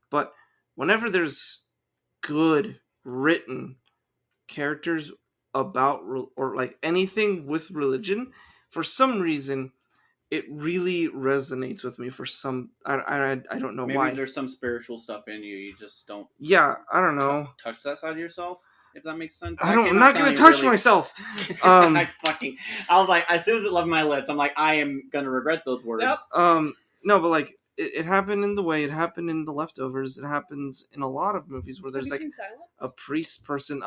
But whenever there's good written characters about or like anything with religion, for some reason it really resonates with me for some I don't know Maybe why. there's some spiritual stuff in you. You just don't Yeah, I don't know. touch that side of yourself. If that makes sense. I'm not gonna touch myself. I was like, as soon as it left my lips, I'm like, I am gonna regret those words. Yep. No, but like it happened in The Way. It happened in The Leftovers. It happens in a lot of movies where there's Have like you seen Silence? a priest person.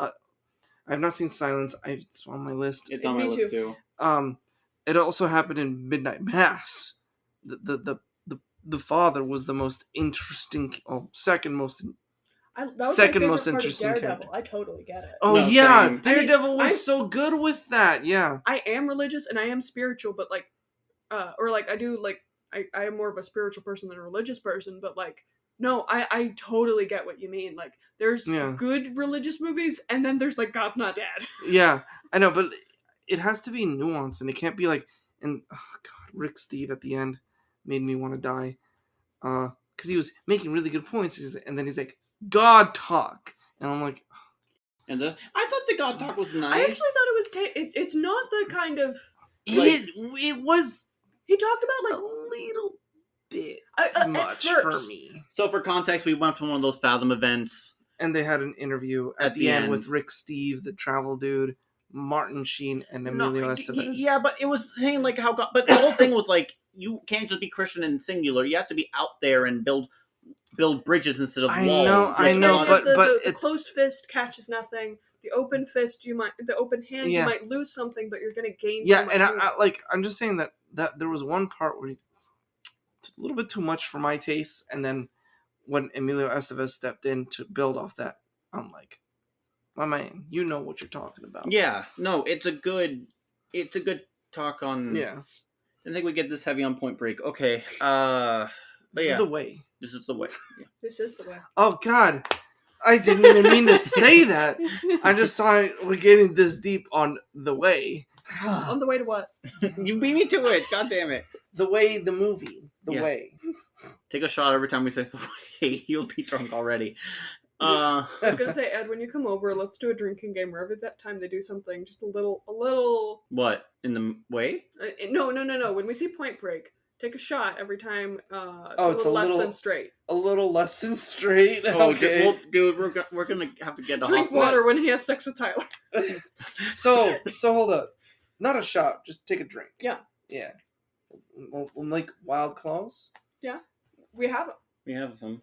I've not seen Silence. It's on my list. It's on my Me list too. too. It also happened in Midnight Mass. The father was the most interesting. Second most. That was Second my most favorite part of interesting Daredevil. character. I totally get it. Oh No, yeah, same. Daredevil was I'm- so good with that. Yeah. I am religious and I am spiritual, but like, or like I do like I am more of a spiritual person than a religious person, but like, no, I totally get what you mean. Like, there's Yeah. good religious movies, and then there's like God's Not Dead. Yeah, I know, but it has to be nuanced, and it can't be like. And oh god, Rick Steve at the end made me want to die, because he was making really good points, and then he's like, "God talk," and I'm like, And I thought the God Talk was nice. I actually thought it was it's not the kind of it was he talked a about little bit like much at for first. me. So for context, we went to one of those Fathom events. And they had an interview at the end with Rick Steve, the travel dude, Martin Sheen, and Emilio Estevez. Yeah, but it was saying like how God, but the whole thing was like you can't just be Christian and singular. You have to be out there and build bridges instead of I walls. know, There's know, a lot but- of- the closed fist catches nothing. The open fist, the open hand, Yeah. you might lose something, but you're gonna gain. Yeah, so much and more. I'm just saying that there was one part where was a little bit too much for my taste. And then when Emilio Estevez stepped in to build off that, I'm like, my man, you know what you're talking about. Yeah, no, it's a good talk on. Yeah. I think we get this heavy on Point Break. Okay, This yeah. is the way. This is the way. Yeah. This is the way. Oh God, I didn't even mean to say that. I just saw we're getting this deep on the way. On the way to what? You beat me to it. God damn it. The way, the movie, the Yeah. way. Take a shot every time we say the way. You'll be drunk already. I was gonna say, Ed, when you come over, let's do a drinking game where every that time they do something just a little. What in the way? No. When we see Point Break, take a shot every time. It's a little less than straight. A little less than straight. Oh, Okay. well, dude, we're gonna have to get to Drink hospital. water when he has sex with Tyler. So hold up. Not a shot. Just take a drink. Yeah. Yeah. We'll make Wild Claws. We have it. We have some.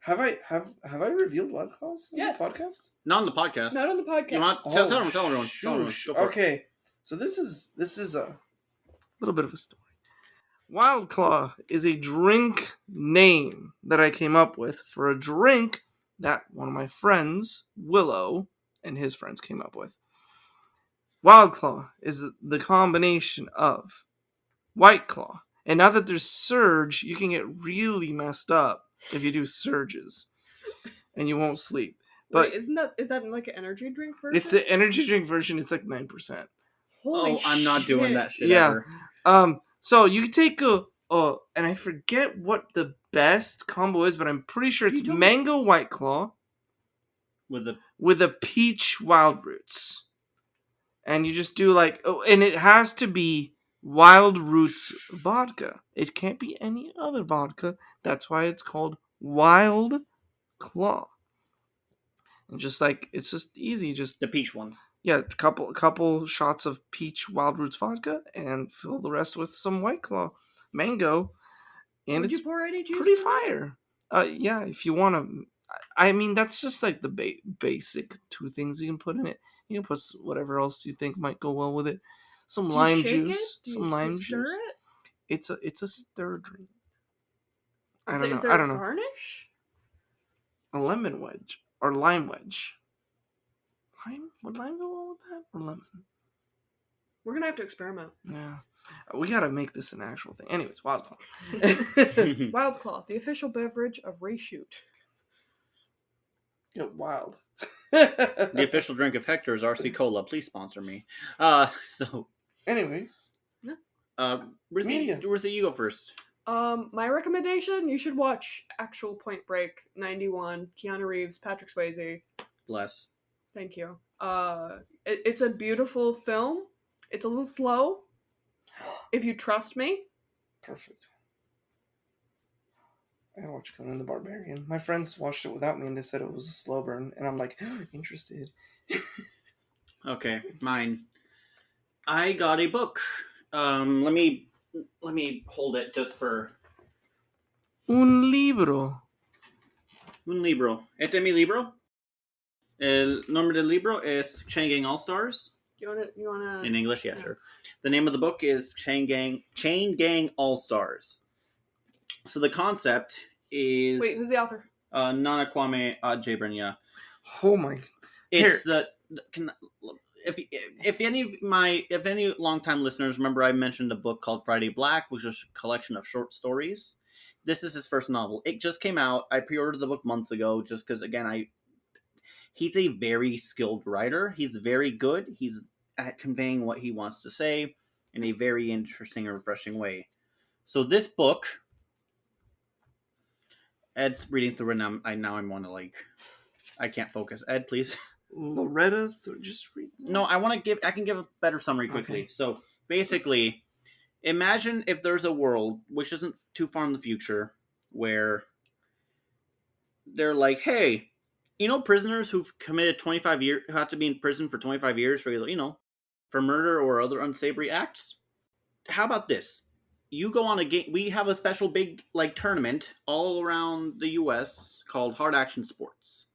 Have I revealed Wild Claws on Yes. the podcast? Not on the podcast. Not on the podcast. You want? Tell everyone. Tell everyone. Shoosh. Go for it. Okay. So this is a little bit of a story. Wild Claw is a drink name that I came up with for a drink that one of my friends, Willow, and his friends came up with. Wild Claw is the combination of White Claw. And now that there's Surge, you can get really messed up if you do surges. And you won't sleep. But Wait, is that like an energy drink version? it's the energy drink version, it's like 9%. Holy I'm not doing that shit Yeah. ever. So you take and I forget what the best combo is, but I'm pretty sure it's You don't- mango White Claw With with a peach Wild Roots. And you just do and it has to be Wild Roots vodka. It can't be any other vodka. That's why it's called Wild Claw. And it's just easy. Just the peach one. yeah, a couple shots of peach Wild Roots vodka and fill the rest with some White Claw mango, and Would it's you pour any juice? pretty in it? fire. Yeah, if you want to. I mean, that's just like the basic two things you can put in it. You can put whatever else you think might go well with it. Some Do you lime shake juice. It? Do Some you lime stir juice. it? It's a stir drink. I Is don't know. there I don't a know. garnish? A lemon wedge or lime wedge. Lime? Would lime go well with that or lemon? We're gonna have to experiment. Yeah, we gotta make this an actual thing. Anyways, Wild Claw. Wild Claw, the official beverage of ReShoot. Get wild. The official drink of Hector is RC Cola. Please sponsor me. Anyways, Media. Rizzy, you go first. My recommendation: you should watch actual Point Break '91. Keanu Reeves, Patrick Swayze. Bless. Thank you. It's a beautiful film. It's a little slow. If you trust me. perfect. I gotta watch Conan the Barbarian. My friends watched it without me and they said it was a slow burn, and I'm like, interested. Okay, mine. I got a book. Let me hold it just for Un libro. un libro. Este es mi libro. El nombre del libro es Chain Gang All Stars. You wanna In English, yeah, Yeah. sure. The name of the book is Chain Gang All Stars. So the concept is Wait, who's the author? Nana Kwame Adjabren, yeah. Oh my. It's if any longtime listeners remember, I mentioned a book called Friday Black, which is a collection of short stories. This is his first novel. It just came out. I pre-ordered the book months ago, just because he's a very skilled writer. He's very good. He's at conveying what he wants to say in a very interesting and refreshing way. So this book, Ed's reading through it, and I'm want to I can't focus. Ed, please. Loretta, just read. No, I can give a better summary quickly. Okay. So basically, imagine if there's a world, which isn't too far in the future, where they're like, hey, prisoners who've committed 25 years, who have to be in prison for 25 years for, for murder or other unsavory acts. How about this? You go on a game. We have a special big tournament all around the U.S. called Hard Action Sports.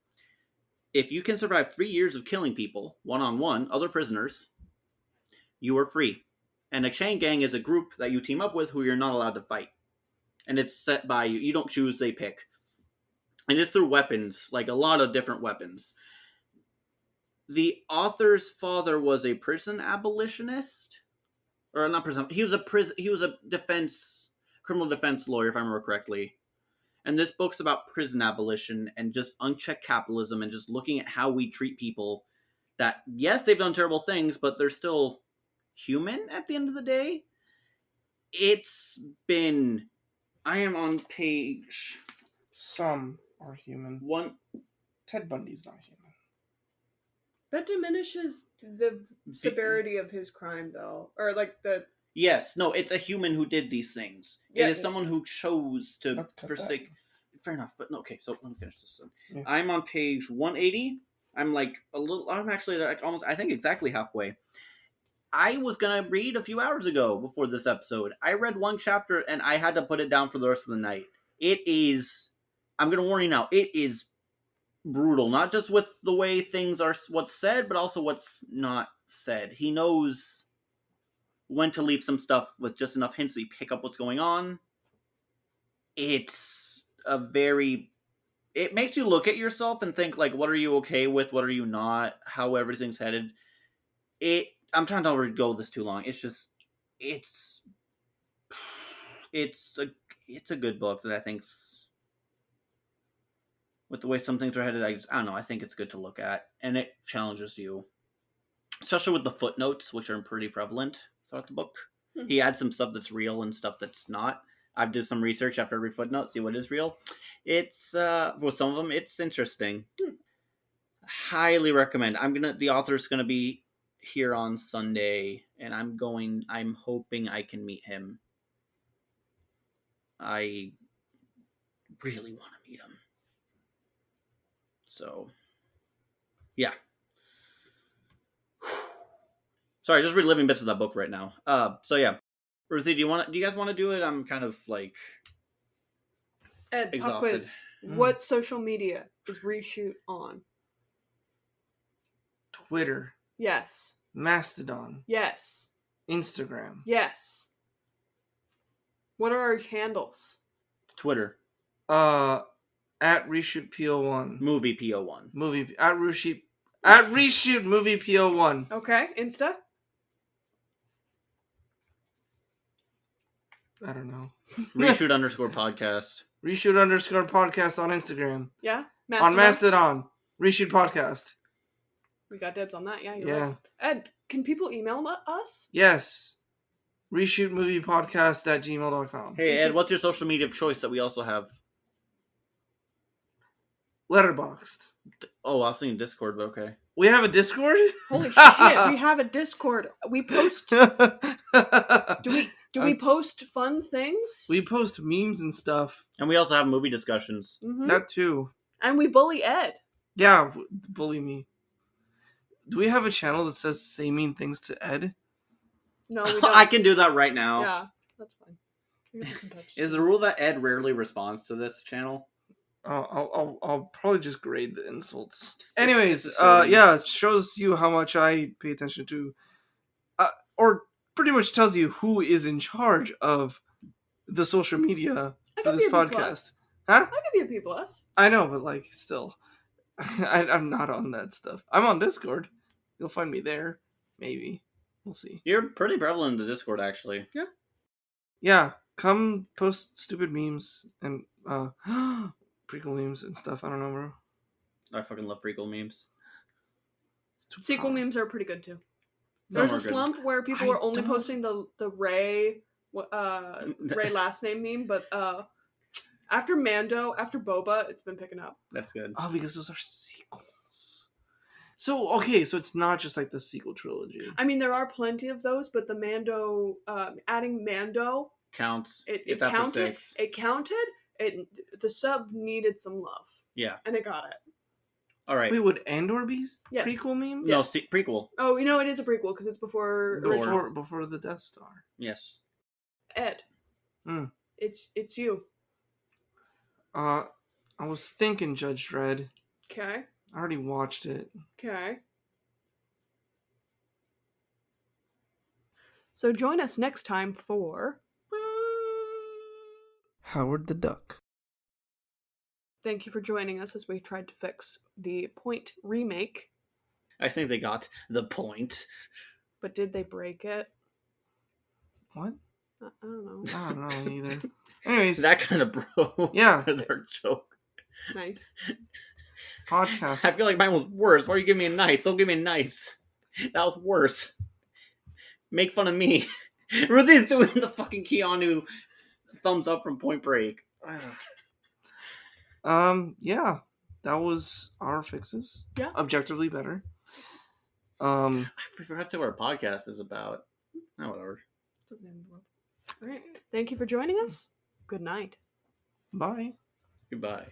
If you can survive 3 years of killing people, one-on-one, other prisoners, you are free. And a chain gang is a group that you team up with who you're not allowed to fight. and it's set by you. You don't choose; they pick, and it's through weapons, like a lot of different weapons. The author's father was a prison abolitionist, or not prison. He was a criminal defense lawyer, if I remember correctly. And this book's about prison abolition and just unchecked capitalism and just looking at how we treat people that, yes, they've done terrible things, but they're still human at the end of the day. I am on page Some are human. one. Ted Bundy's not human. That diminishes the severity of his crime, though, or like the. Yes, no, it's a human who did these things. Yeah. It is someone who chose to Let's cut forsake. Fair enough, but no, okay, so let me finish this. Yeah. I'm on page 180. I'm actually like almost, I think exactly halfway. I was going to read a few hours ago before this episode. I read one chapter and I had to put it down for the rest of the night. It is, I'm going to warn you now, it is brutal. Not just with the way things are, what's said, but also what's not said. He knows when to leave some stuff with just enough hints that you pick up what's going on. It's it makes you look at yourself and think, like, what are you okay with, what are you not, how everything's headed. I'm trying not to go this too long. It's just, it's a good book that I think's, with the way some things are headed, I don't know, I think it's good to look at, and it challenges you, especially with the footnotes, which are pretty prevalent throughout the book. He adds some stuff that's real and stuff that's not. I've did some research after every footnote, see what is real. It's with some of them, it's interesting. Highly recommend. The author's gonna be here on Sunday, and I'm hoping I can meet him. I really want to meet him. So, yeah. Sorry, just reliving bits of that book right now. So yeah. Ruthie, do you guys want to do it? I'm kind of like Ed, pop exhausted. quiz. What social media is ReShoot on? Twitter, Yes. Mastodon, Yes. Instagram. Yes. What are our handles? Twitter. At ReShoot PO1. Movie PO1. Movie at ReShoot Movie PO1. Okay. Insta? I don't know. ReShoot _ podcast. ReShoot _ podcast on Instagram. Yeah. On Mastodon. ReShoot podcast. We got dibs on that. Yeah, you're Yeah. right. Ed, can people email us? Yes. reshootmoviepodcast@gmail.com. Hey Ed, what's your social media of choice that we also have? Letterboxd. Oh, I was thinking Discord, but okay. We have a Discord? Holy shit, we have a Discord. We post. Do we post fun things? We post memes and stuff. And we also have movie discussions. Mhm. That too. And we bully Ed. Yeah, bully me. Do we have a channel that says say mean things to Ed? No, we don't. I can do that right now. Yeah, that's fine. I guess it's in touch. Is the rule that Ed rarely responds to this channel? I'll probably just grade the insults. 6 Anyways, to 7. yeah, it shows you how much I pay attention to, or pretty much tells you who is in charge of the social media I for could this be a B+. podcast. Huh? I could be a B+. I know, but like, still, I'm not on that stuff. I'm on Discord. You'll find me there. Maybe. We'll see. You're pretty prevalent in the Discord, actually. Yeah, come post stupid memes and prequel memes and stuff. I don't know, bro. I fucking love prequel memes. It's too Sequel hard. memes are pretty good too. Some There's are a good. slump where people I are only don't- posting the Ray last name meme, but after Mando, after Boba, it's been picking up. That's good. Oh, because those are sequels. So, okay, so it's not just like the sequel trilogy. I mean, there are plenty of those, but the Mando, adding Mando, Counts. it It's after counted. 6. It counted. The sub needed some love, Yeah. and it got it. All right. Wait, would Andor be Yes. prequel memes? No, Yes. prequel. Oh, you know, it is a prequel because it's before Before the Death Star. Yes. Ed. Mm. It's you. I was thinking Judge Dredd. Okay. I already watched it. Okay. So join us next time for Howard the Duck. Thank you for joining us as we tried to fix the Point remake. I think they got the point. But did they break it? What? I don't know. I don't know either. Anyways, That kind of broke Yeah. their joke. Nice. podcast. I feel like mine was worse. Why are you giving me a nice? Don't give me a nice. That was worse. Make fun of me. Ruthie's doing the fucking Keanu thumbs up from Point Break. Yeah, that was our fixes. Yeah. Objectively better. I forgot to say what our podcast is about. Oh, whatever. All right. Thank you for joining us. Good night. Bye. Goodbye.